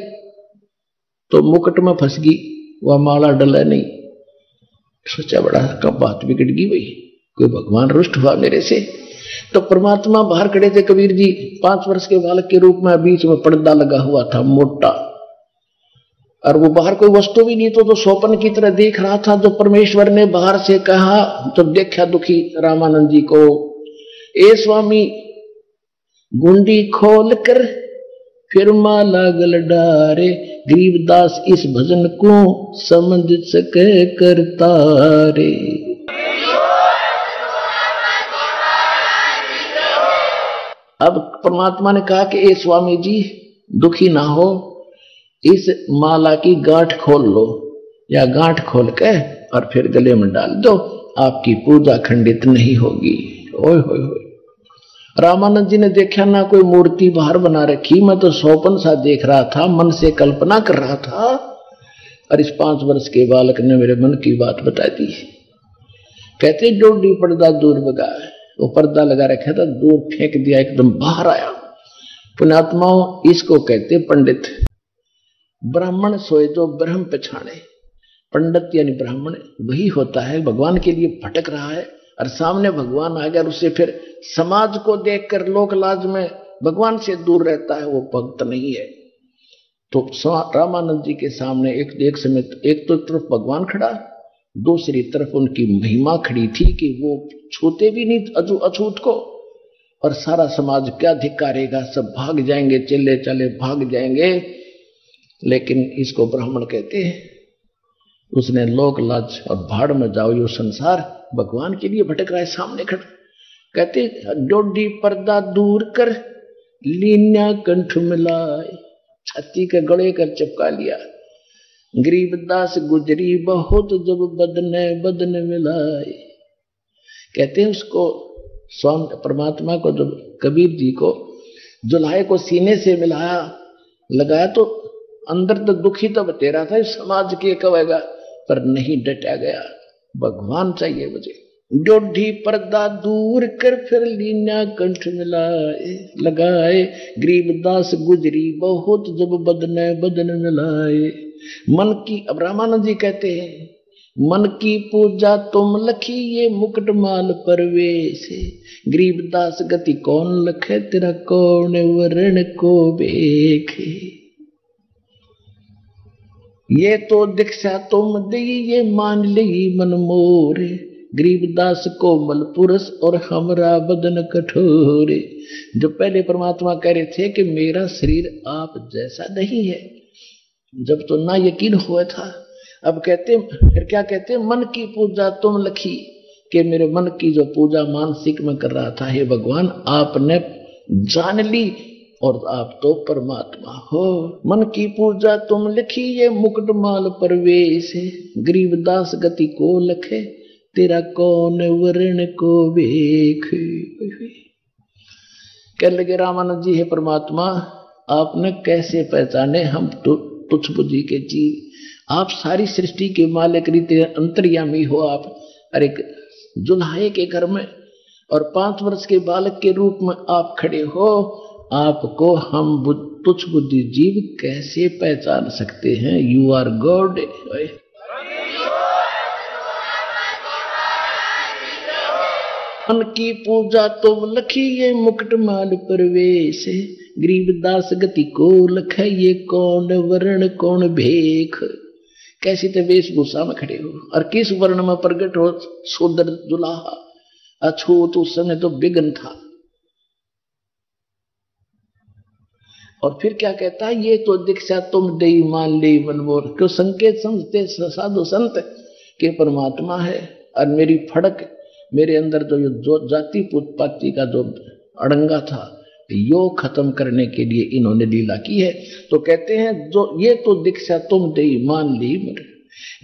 तो मुकुट में फंस गई, वह माला डला नहीं। सोचा बड़ा कब बात बिगड़ गई भाई, कोई भगवान रुष्ट हुआ मेरे से। तो परमात्मा बाहर खड़े थे कबीर जी 5 वर्ष के बालक के रूप में, बीच में पर्दा लगा हुआ था मोटा, और वो बाहर कोई वस्तु भी नहीं तो स्वप्न की तरह देख रहा था। जो परमेश्वर ने बाहर से कहा, तो देखा दुखी रामानंद जी को, ए स्वामी गुंडी खोल कर फिर माला गल डारे, गरीबदास इस भजन को समझ सके करता रे। अब परमात्मा ने कहा कि ए स्वामी जी दुखी ना हो, इस माला की गांठ खोल लो, या गांठ खोल के और फिर गले में डाल दो, आपकी पूजा खंडित नहीं होगी। ओए होए होए, रामानंद जी ने देखा ना कोई मूर्ति बाहर बना रखी, मैं तो स्वप्न सा देख रहा था, मन से कल्पना कर रहा था, और इस 5 वर्ष के बालक ने मेरे मन की बात बता दी। कहते डोडी पर्दा दूर भगा, वो पर्दा लगा रखा था, दूर फेंक दिया, एकदम बाहर आया। पुण्यात्माओं, इसको कहते पंडित। ब्राह्मण सोए जो ब्रह्म पछाणे, पंडित यानी ब्राह्मण वही होता है भगवान के लिए भटक रहा है, और सामने भगवान आ गया, उससे फिर समाज को देखकर लोक लाज में भगवान से दूर रहता है, वो भक्त नहीं है। तो रामानंद जी के सामने एक समय एक तो तरफ भगवान खड़ा, दूसरी तरफ उनकी महिमा खड़ी थी कि वो छूते भी नहीं अछूत को, और सारा समाज क्या धिक्कारेगा, सब भाग जाएंगे, चले चले भाग जाएंगे। लेकिन इसको ब्राह्मण कहते हैं। उसने लोक लाज और भाड़ में जाओ यो संसार, भगवान के लिए भटक रहा है, सामने खड़ा। कहते डोडी पर्दा दूर कर लीन्या कंठ मिलाए, छाती के गले कर चिपका लिया। गरीबदास गुजरी बहुत जब बदने बदन मिलाए। कहते हैं उसको स्वामी परमात्मा को, जब कबीर जी को जुल्हाए को सीने से मिलाया लगाया, तो अंदर तो दुखी तो बतेरा था, समाज के कहेगा, पर नहीं डटा गया, भगवान चाहिए मुझे। डोडी पर्दा दूर कर फिर लीना कंठ मिलाए लगाए, गरीबदास गुजरी बहुत जब बदने बदन मिलाए। मन की, अब रामानंद जी कहते हैं, मन की पूजा तुम लखी ये मुकुट माल परवेश, गरीबदास गति कौन लखे तेरा कौन वरण को बेखे। ये तो दीक्षा तुम दी ये मान ली मन मोरे, गरीबदास कोमल पुरुष और हमरा बदन कठोरे। जो पहले परमात्मा कह रहे थे कि मेरा शरीर आप जैसा नहीं है, जब तो ना यकीन हुआ था, अब कहते फिर क्या कहते, मन की पूजा तुम लखी, कि मेरे मन की जो पूजा मानसिक में कर रहा था, हे भगवान आपने जान ली और आप तो परमात्मा हो। मन की पूजा तुम लिखी ये मुकुट माल परवेश, गरीबदास गति को लखे तेरा कौन वर्ण को बेख। कह लगे रामानंद जी, हे परमात्मा आपने कैसे पहचाने हम तो तुच्छ बुद्धि के जीव, आप सारी सृष्टि के मालिक रीते अंतर्यामी हो आप। अरे जुल्हाए के घर में और 5 वर्ष के बालक के रूप में आप खड़े हो, आपको हम तुच्छ बुद्धि जीव कैसे पहचान सकते हैं? You are God. मन की पूजा तुम लखी ये मुकुट माल परवेश, गरीबदास गति को लखे ये कौन वर्ण कौन भेख। कैसी तो वेशभूषा में खड़े हो और किस वर्ण में प्रकट हो, शूद्र दुल्हा अछूत, उस समय तो विघ्न था। और फिर क्या कहता है, ये तो दीक्षा तुम दे मान ले मनमोर। क्यों संकेत समझते साधु संत के परमात्मा है, और मेरी फड़क मेरे अंदर जो जाति पुतपाती का जो अड़ंगा था, यो खत्म करने के लिए इन्होंने लीला की है। तो कहते हैं जो ये तो दीक्षा तुम दे मान ली मन,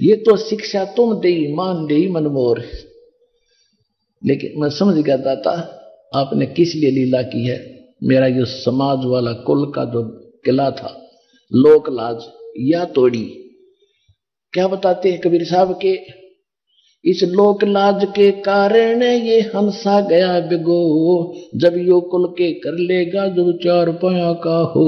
ये तो शिक्षा तुम दे मान ली मनमोर। लेकिन मैं समझ गया दाता आपने किस लिए लीला की है। मेरा जो समाज वाला कुल का जो किला था, लोक लाज या तोड़ी। क्या बताते हैं कबीर साहब के, इस लोक लाज के कारण ये हंसा गया बिगो, जब यो कुल के कर लेगा जो 4 पाया का हो।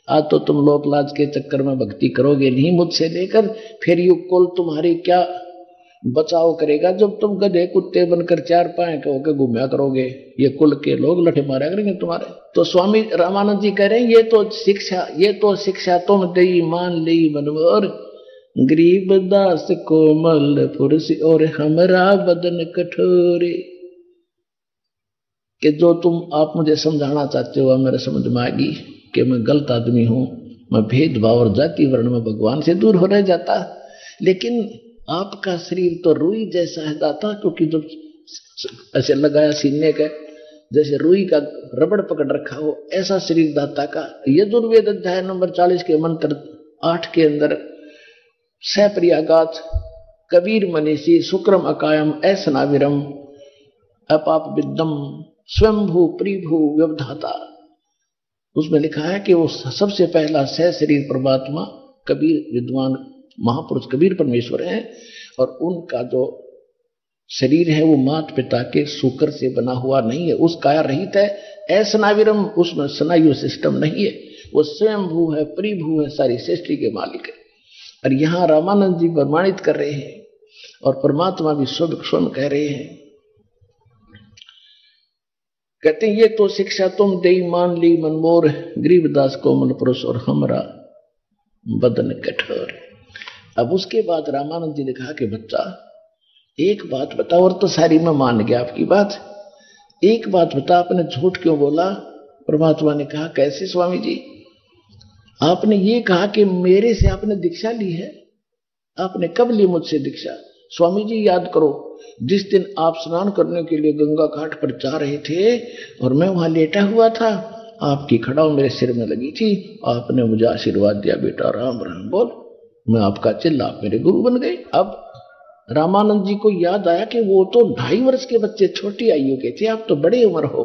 आज तो तुम लोक लाज के चक्कर में भक्ति करोगे नहीं मुझसे लेकर, फिर युग कुल तुम्हारी क्या बचाव करेगा जब तुम गधे कुत्ते बनकर चार पाए के होकर घूमया करोगे, ये कुल के लोग लठे मारा करेंगे तुम्हारे। तो स्वामी रामानंद जी कह रहे हैं ये तो शिक्षा तुम दई मान ली मनोर, गरीब दास कोमल पुरुष और हमरा बदन कठोरे। कि जो तुम आप मुझे समझाना चाहते हो मेरे समझ में आ गई कि मैं गलत आदमी हूं, मैं भेदभाव और जाति वर्ण में भगवान से दूर हो रह जाता, लेकिन आपका शरीर तो रुई जैसा है दाता, क्योंकि जो ऐसे लगाया सीने के जैसे रुई का रबड़ पकड़ रखा हो ऐसा शरीर दाता का। यजुर्वेद अध्याय नंबर 40 के मंत्र 8 के अंदर सप्रियागात कबीर मनीषी शुक्रम अकायम ऐसनाविरम अपाप विद्दम स्वयंभू प्रिभू व्यवधाता, उसमें लिखा है कि वो सबसे पहला सह शरीर परमात्मा कबीर विद्वान महापुरुष कबीर परमेश्वर हैं, और उनका जो शरीर है वो माता पिता के शुक्र से बना हुआ नहीं है, उस काया रहित है। ऐसनाविरम, उसमें स्नायु सिस्टम नहीं है, वो स्वयंभू है, परिभू है, सारी सृष्टि के मालिक है। और यहाँ रामानंद जी प्रमाणित कर रहे हैं और परमात्मा भी स्वयं कह रहे हैं, कहते हैं ये तो शिक्षा तुम दई मान ली मनमोर, गरीबदास कोमल पुरुष और हमरा बदन कठोर। अब उसके बाद रामानंद जी ने कहा कि बच्चा एक बात बता, और तो सारी मैं मान गया आपकी बात, एक बात बता आपने झूठ क्यों बोला। परमात्मा ने कहा कैसे स्वामी जी, आपने ये कहा कि मेरे से आपने दीक्षा ली है, आपने कब ली मुझसे दीक्षा। स्वामी जी याद करो, जिस दिन आप स्नान करने के लिए गंगा घाट पर जा रहे थे और मैं वहां लेटा हुआ था, आपकी खड़ाऊ मेरे सिर में लगी थी, आपने मुझे आशीर्वाद दिया, बेटा राम राम बोल, मैं आपका चिल्ला, आप मेरे गुरु बन गए। अब रामानंद जी को याद आया कि वो तो 2.5 वर्ष के बच्चे छोटी आयु के थे, आप तो बड़े उम्र हो,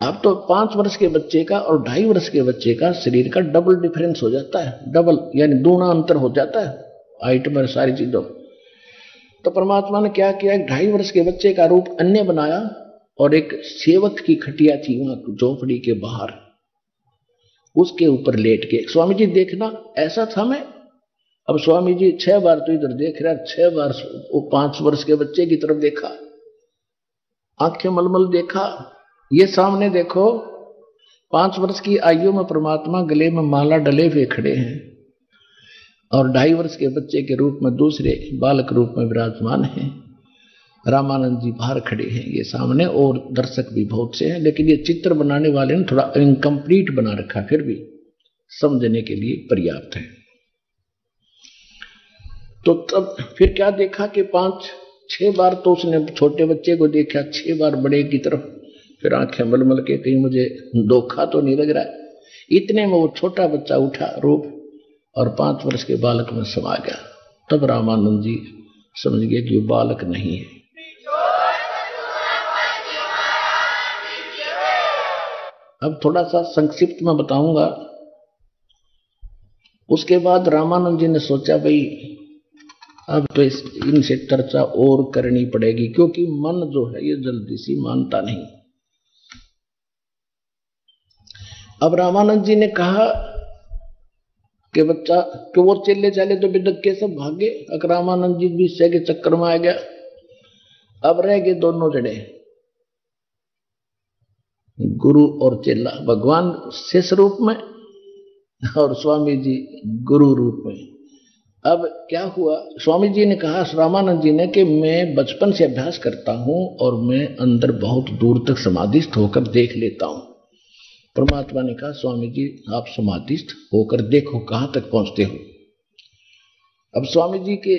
आप तो 5 वर्ष के बच्चे का और 2.5 वर्ष के बच्चे का शरीर का डबल डिफरेंस हो जाता है, डबल यानी दूना अंतर हो जाता है हाइट में, सारी चीजों। तो परमात्मा ने क्या किया, 2.5 वर्ष के बच्चे का रूप अन्य बनाया और एक सेवक की खटिया थी वहां झोपड़ी के बाहर, उसके ऊपर लेट के, स्वामी जी देखना ऐसा था मैं। अब स्वामी जी 6 बार तो इधर देख रहा, 6 बार वो 5 वर्ष के बच्चे की तरफ देखा, आंखें मलमल देखा, ये सामने देखो 5 वर्ष की आयु में परमात्मा गले में माला डले हुए खड़े हैं और 2.5 वर्ष के बच्चे के रूप में दूसरे बालक रूप में विराजमान हैं। रामानंद जी बाहर खड़े हैं ये सामने, और दर्शक भी बहुत से हैं, लेकिन ये चित्र बनाने वाले ने थोड़ा इनकम्प्लीट बना रखा, फिर भी समझने के लिए पर्याप्त है। तो तब फिर क्या देखा कि 5-6 बार तो उसने छोटे बच्चे को देखा, 6 बार बड़े की तरफ, फिर आंखें मलमल के कहीं मुझे धोखा तो नहीं लग रहा है। इतने में वो छोटा बच्चा उठा रूप और 5 वर्ष के बालक में समा गया। तब रामानंद जी समझ गए कि वो बालक नहीं है। अब थोड़ा सा संक्षिप्त में बताऊंगा। उसके बाद रामानंद जी ने सोचा भाई अब तो इनसे चर्चा और करनी पड़ेगी, क्योंकि मन जो है ये जल्दी सी मानता नहीं। अब रामानंद जी ने कहा कि बच्चा कि वो चले चले तो बिदक के सब भागे, अगर रामानंद जी भी के चक्कर में आ गया। अब रह गए दोनों जड़े, गुरु और चेला, भगवान शिष्य रूप में और स्वामी जी गुरु रूप में। अब क्या हुआ, स्वामी जी ने कहा रामानंद जी ने कि मैं बचपन से अभ्यास करता हूं और मैं अंदर बहुत दूर तक समाधिस्थ होकर देख लेता हूं। परमात्मा ने कहा स्वामी जी आप समाधिस्थ होकर देखो कहां तक पहुंचते हो। अब स्वामी जी के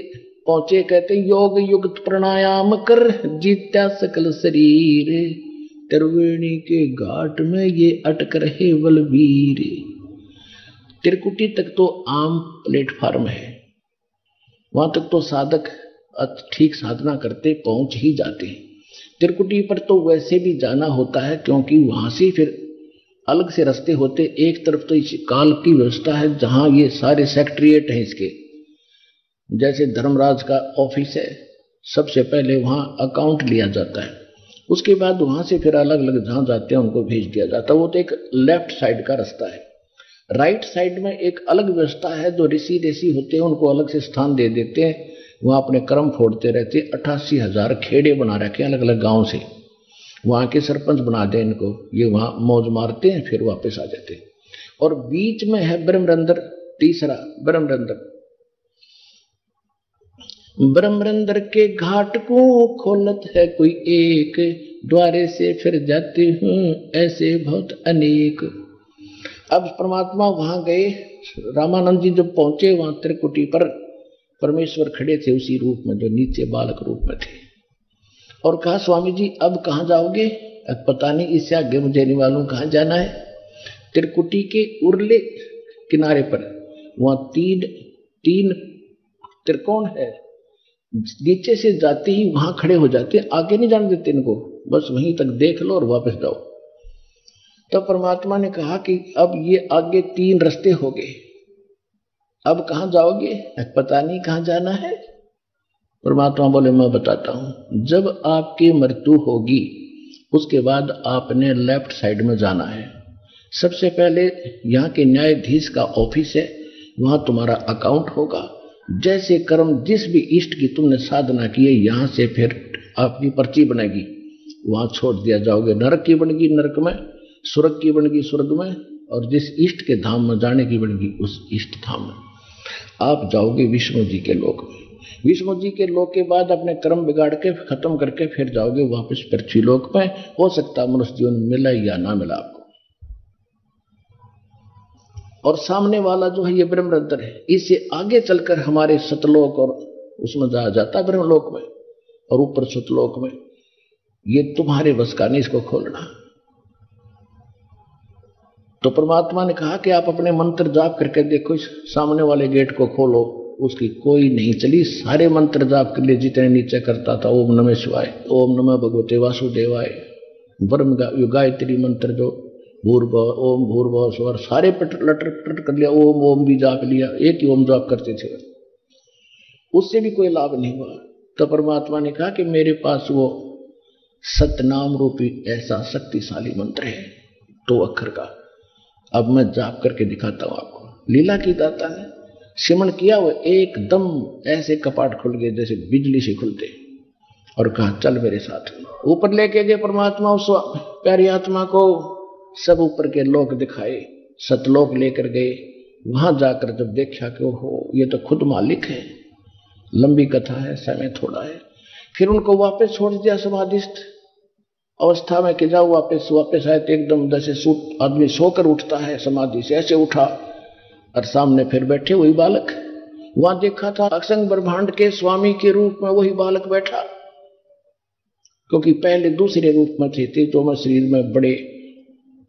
पहुंचे, कहते योग युक्त प्राणायाम कर जीत्या सकल शरीर, त्रिवेणी के घाट में ये अटक रहे बलवीर। त्रिकुटी तक तो आम प्लेटफार्म है, वहां तक तो साधक ठीक साधना करते पहुंच ही जाते हैं। त्रिकुटी पर तो वैसे भी जाना होता है, क्योंकि वहां से फिर अलग से रास्ते होते। एक तरफ तो इस काल की व्यवस्था है जहां ये सारे सेक्रेटरिएट हैं इसके, जैसे धर्मराज का ऑफिस है, सबसे पहले वहां अकाउंट लिया जाता है, उसके बाद वहां से फिर अलग अलग जहां जाते हैं उनको भेज दिया जाता है। वो तो एक लेफ्ट साइड का रास्ता है। राइट साइड में एक अलग व्यवस्था है, जो ऋषि ऋषि होते हैं उनको अलग से स्थान दे देते हैं, वहां अपने कर्म फोड़ते रहते। 88,000 खेड़े बना रखे अलग अलग गांव से, वहां के सरपंच बना दे इनको, ये वहां मौज मारते हैं फिर वापस आ जाते हैं। और बीच में है ब्रह्मरंध्र, तीसरा ब्रह्मरंध्र। ब्रह्मरंध्र के घाट को खोलत है कोई एक, द्वारे से फिर जाते हूं ऐसे बहुत अनेक। अब परमात्मा वहां गए, रामानंद जी जब पहुंचे वहां त्रिकुटी पर परमेश्वर खड़े थे उसी रूप में जो नीचे बालक रूप में थे, और कहा स्वामी जी अब कहां जाओगे? अब पता नहीं, इससे आगे मुझे नहीं मालूम कहां जाना है। त्रिकुटी के उरले किनारे पर वहां तीन त्रिकोण है, नीचे से जाते ही वहां खड़े हो जाते, आगे नहीं जाने देते इनको, बस वहीं तक देख लो और वापस जाओ। तो परमात्मा ने कहा कि अब ये आगे 3 रास्ते हो गए, अब कहां जाओगे? पता नहीं कहां जाना है। परमात्मा बोले मैं बताता हूं, जब आपकी मृत्यु होगी उसके बाद आपने लेफ्ट साइड में जाना है। सबसे पहले यहाँ के न्यायाधीश का ऑफिस है, वहां तुम्हारा अकाउंट होगा। जैसे कर्म जिस भी इष्ट की तुमने साधना की है यहां से फिर आपकी पर्ची बनेगी, वहां छोड़ दिया जाओगे। नरक की बनेगी नरक में, स्वर्ग की बनेगी स्वर्ग में, और जिस इष्ट के धाम में जाने की बनेगी उस इष्ट धाम में आप जाओगे विष्णु जी के लोक में। विष्णु जी के लोक के बाद अपने कर्म बिगाड़ के खत्म करके फिर जाओगे वापस पृथ्वी लोक में। हो सकता मनुष्य जीवन मिला या ना मिला आपको। और सामने वाला जो है ये ब्रह्मरंध्र है, इससे आगे चलकर हमारे सतलोक और उसमें जाता है ब्रह्मलोक में, और ऊपर सतलोक में। ये तुम्हारे बस का नहीं इसको खोलना। तो परमात्मा ने कहा कि आप अपने मंत्र जाप करके देखो, सामने वाले गेट को खोलो। उसकी कोई नहीं चली, सारे मंत्र जाप कर लिए जितने नीचे करता था। ओम नमः शिवाय, ओम नमः भगवते वासुदेवाय, ब्रह्म गायत्री मंत्र जो भूर्भुवः ओम भूर्भुवः स्वः, सारे लटर कर लिया। ओम ओम भी जाप लिया, एक ही ओम जाप करते थे, उससे भी कोई लाभ नहीं हुआ। तो परमात्मा ने कहा कि मेरे पास वो सतनाम रूपी ऐसा शक्तिशाली मंत्र है 2 अक्षर का, अब मैं जाप करके दिखाता हूं आपको। लीला की दाता ने सिमरण किया, वो एकदम ऐसे कपाट खुल गए जैसे बिजली से खुलते, और कहा चल मेरे साथ। ऊपर लेके गए परमात्मा उस प्यारी आत्मा को, सब ऊपर के लोक दिखाए, सतलोक लेकर गए। वहां जाकर जब देखा कि ओहो ये तो खुद मालिक है। लंबी कथा है, समय थोड़ा है। फिर उनको वापस छोड़ दिया समाधिस्थ अवस्था में कि जाओ वापस आए। तो एकदम जैसे आदमी सोकर उठता है समाधि से, ऐसे उठा और सामने फिर बैठे वही बालक। वहां देखा था असंग ब्रह्मांड के स्वामी के रूप में वही बालक बैठा, क्योंकि पहले दूसरे रूप में थे तो मैं शरीर में बड़े,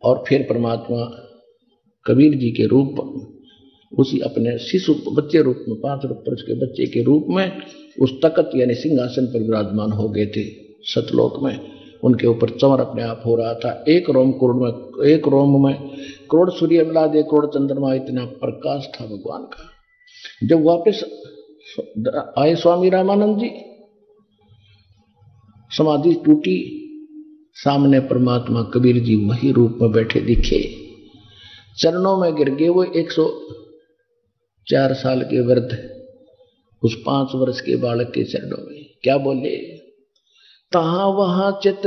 और फिर परमात्मा कबीर जी के रूप उसी अपने शिशु बच्चे रूप में 5 वर्ष के बच्चे के रूप में उस तख्त यानी सिंहासन पर विराजमान हो गए थे सतलोक में। उनके ऊपर चमर अपने आप हो रहा था। एक रोम में करोड़ सूर्य मिला दे, करोड़ चंद्रमा, इतना प्रकाश था भगवान का। जब वापस आए स्वामी रामानंद जी, समाधि टूटी, सामने परमात्मा कबीर जी वही रूप में बैठे दिखे। चरणों में गिर गए वो 104 साल के वृद्ध उस 5 वर्ष के बालक के चरणों में। क्या बोले? तहां वहां चित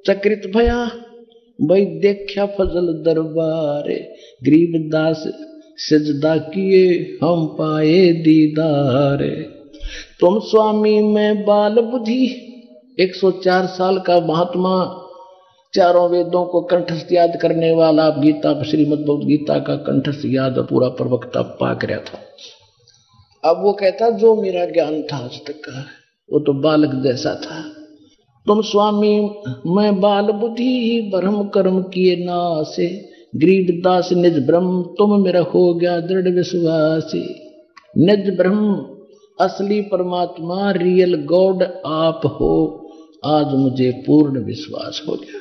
चक्रित भया, भाई देखा फजल दरबार, गरीबदास सजदा किए हम पाए दीदार। तुम स्वामी में बाल बुद्धि, 104 साल का महात्मा, चारों वेदों को कंठस्थ याद करने वाला, गीता श्रीमद् भगवद गीता का कंठस्थ याद पूरा प्रवक्ता पाक रहा था। अब वो कहता जो मेरा ज्ञान था आज तक का वो तो बालक जैसा था। तुम स्वामी मैं बाल बुद्धि, ब्रह्म कर्म किए नासे, गरीबदास निज ब्रह्म तुम मेरा हो गया दृढ़ विश्वासी। निज ब्रह्म असली परमात्मा रियल गॉड आप हो, आज मुझे पूर्ण विश्वास हो गया।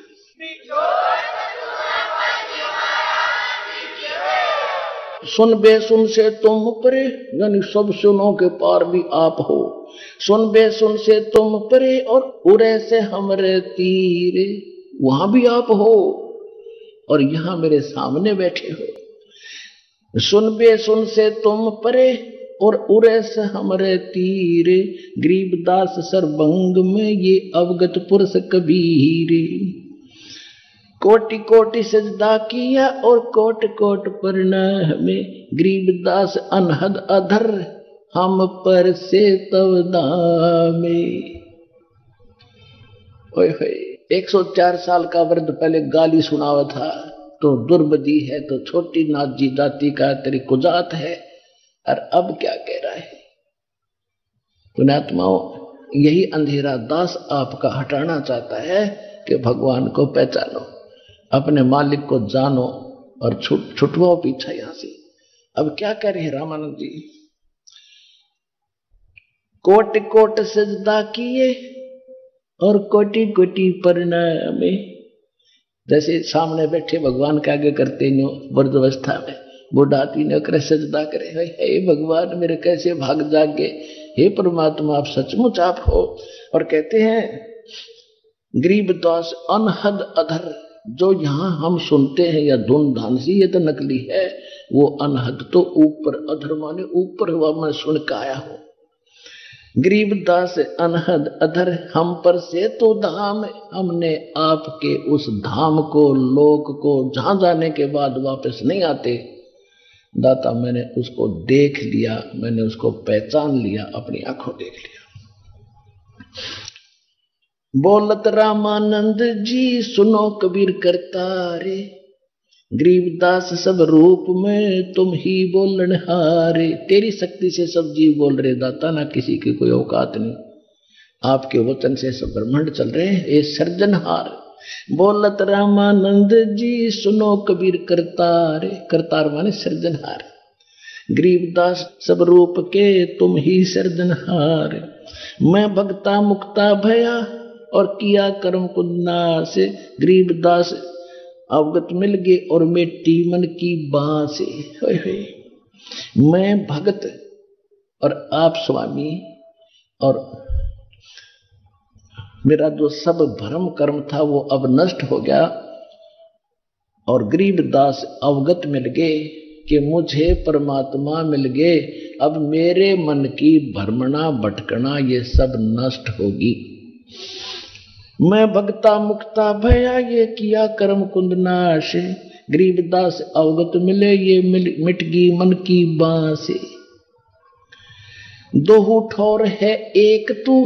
सुन बेसुन से तुम परे, यानी सब सुनों के पार भी आप हो। सुन बेसुन से तुम परे और उरे से हमरे तीरे, वहां भी आप हो और यहां मेरे सामने बैठे हो। सुनबे सुन से तुम परे और उरे से हमरे तीरे, गरीबदास सर्वंग में ये अवगत पुरुष कबीरे। कोटि कोटि सजदा किया और कोट कोट प्रणाम, गरीबदास अनहद अधर हम पर से तव दामे। ओए होए, 104 साल का वृद्ध पहले गाली सुनावा था, तो दुर्बदी है तो छोटी नाजी जाति का तेरी कुजात है, और अब क्या कह रहा है। पुण्यात्माओं, यही अंधेरा दास आपका हटाना चाहता है कि भगवान को पहचानो, अपने मालिक को जानो और छुटवाओ पीछा यहां से। अब क्या कह रहे रामानंद जी, कोटि कोट सजदा किए और कोटि कोटि प्रणाम। जैसे सामने बैठे भगवान के आगे करते नो वृद्धावस्था में, बूढ़ा आदमी ने करे सजदा करे, हे भगवान मेरे कैसे भाग जागे, हे परमात्मा आप सचमुच आप हो। और कहते हैं गरीबदास अनहद अधर, जो यहां हम सुनते हैं या धुन धानसी, ये तो नकली है, वो अनहद तो ऊपर, अधर माने ऊपर हुआ, मैं सुन के आया हूं। गरीबदास अनहद अधर हम पर से तो धाम, हमने आपके उस धाम को, लोक को, जहां जाने के बाद वापस नहीं आते, दाता मैंने उसको देख लिया, मैंने उसको पहचान लिया, अपनी आंखों देख लिया। बोलत रामानंद जी सुनो कबीर करतारे, गरीबदास सब रूप में तुम ही बोलन हारे। तेरी शक्ति से सब जीव बोल रहे दाता, ना किसी की कोई औकात नहीं, आपके वचन से सब ब्रह्मांड चल रहे हैं, ये सर्जनहार। बोलत रामानंद जी सुनो कबीर करतारे, करतार माने सर्जनहार। गरीबदास सब रूप के तुम ही सर्जनहार, मैं भक्ता मुक्ता भया और किया कर्म कुन्ना से, गरीबदास अवगत मिल गए और मेटी मन की बांसे। मैं भगत और आप स्वामी, और मेरा जो सब भ्रम कर्म था वो अब नष्ट हो गया, और गरीबदास अवगत मिल गए कि मुझे परमात्मा मिल गए। अब मेरे मन की भ्रमणा भटकना ये सब नष्ट होगी। मैं भक्ता मुक्ता भया ये किया कर्म कुंद नाश, गरीबदास अवगत मिले ये मिट गई मन की बांसे। दो ठौर है एक तू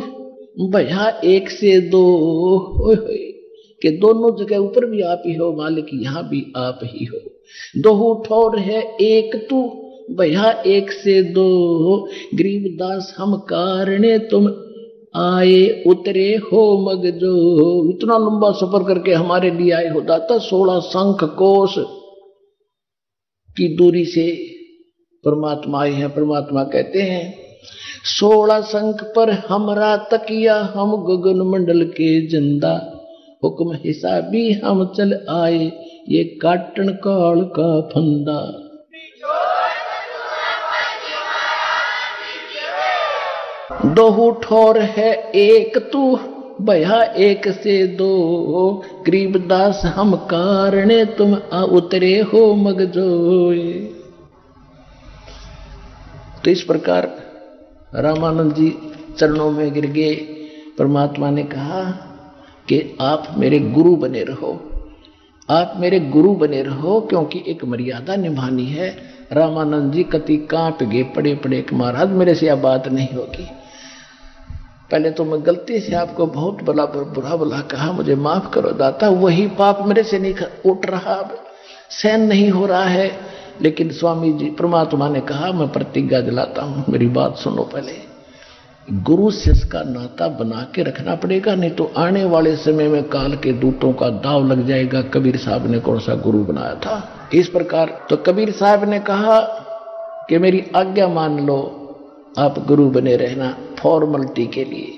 भया एक से दो, कि दोनों जगह ऊपर भी आप ही हो मालिक, यहां भी आप ही हो। दो ठौर है एक तू भया एक से दो, गरीबदास हम कारणे तुम आए उतरे हो मगजो। इतना लंबा सफर करके हमारे लिए आए हो दाता, 16 शंख कोश की दूरी से परमात्मा आए हैं। परमात्मा कहते हैं 16 शंख पर हमरा तकिया, हम गगन मंडल के जिंदा, हुक्म हिसाबी हम चल आए ये काटन काल का फंदा। दो ठौर है एक तू भया एक से दो, गरीबदास हम कारणे तुम आ उतरे हो मगजोए। तो इस प्रकार रामानंद जी चरणों में गिर गए। परमात्मा ने कहा कि आप मेरे गुरु बने रहो, आप मेरे गुरु बने रहो, क्योंकि एक मर्यादा निभानी है। रामानंद जी कति कांप गए, पड़े पड़े कि महाराज मेरे से यह बात नहीं होगी। पहले तो मैं गलती से आपको बहुत बुरा भला कहा, मुझे माफ करो दाता, वही पाप मेरे से नहीं उठ रहा, सहन नहीं हो रहा है। लेकिन स्वामी जी परमात्मा ने कहा मैं प्रतिज्ञा दिलाता हूं, मेरी बात सुनो। पहले गुरु शिष्य का नाता बना के रखना पड़ेगा, नहीं तो आने वाले समय में काल के दूतों का दाव लग जाएगा। कबीर साहब ने कौन सा गुरु बनाया था। इस प्रकार तो कबीर साहब ने कहा कि मेरी आज्ञा मान लो, आप गुरु बने रहना फॉर्मलिटी के लिए।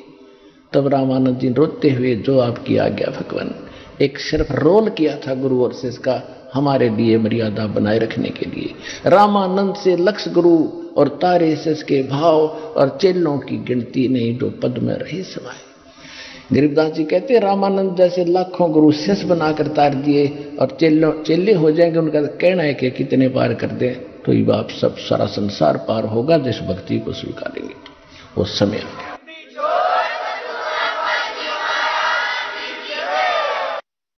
तब रामानंद जी रोते हुए जो आपकी आज्ञा भगवान, एक सिर्फ रोल किया था गुरु और शिष्य का, हमारे लिए मर्यादा बनाए रखने के लिए। रामानंद से लक्ष्य गुरु और तारे शिष्य के भाव और चेलों की गिनती नहीं, जो पद में रही समाये। गरीबदास जी कहते रामानंद जैसे लाखों गुरु शिष्य बनाकर तार दिए और चेले हो जाएंगे, उनका कहना है कि कितने पार कर दे, तो ये आप सब सारा संसार पार होगा जिस भक्ति को स्वीकारेंगे। वो समय आ गया।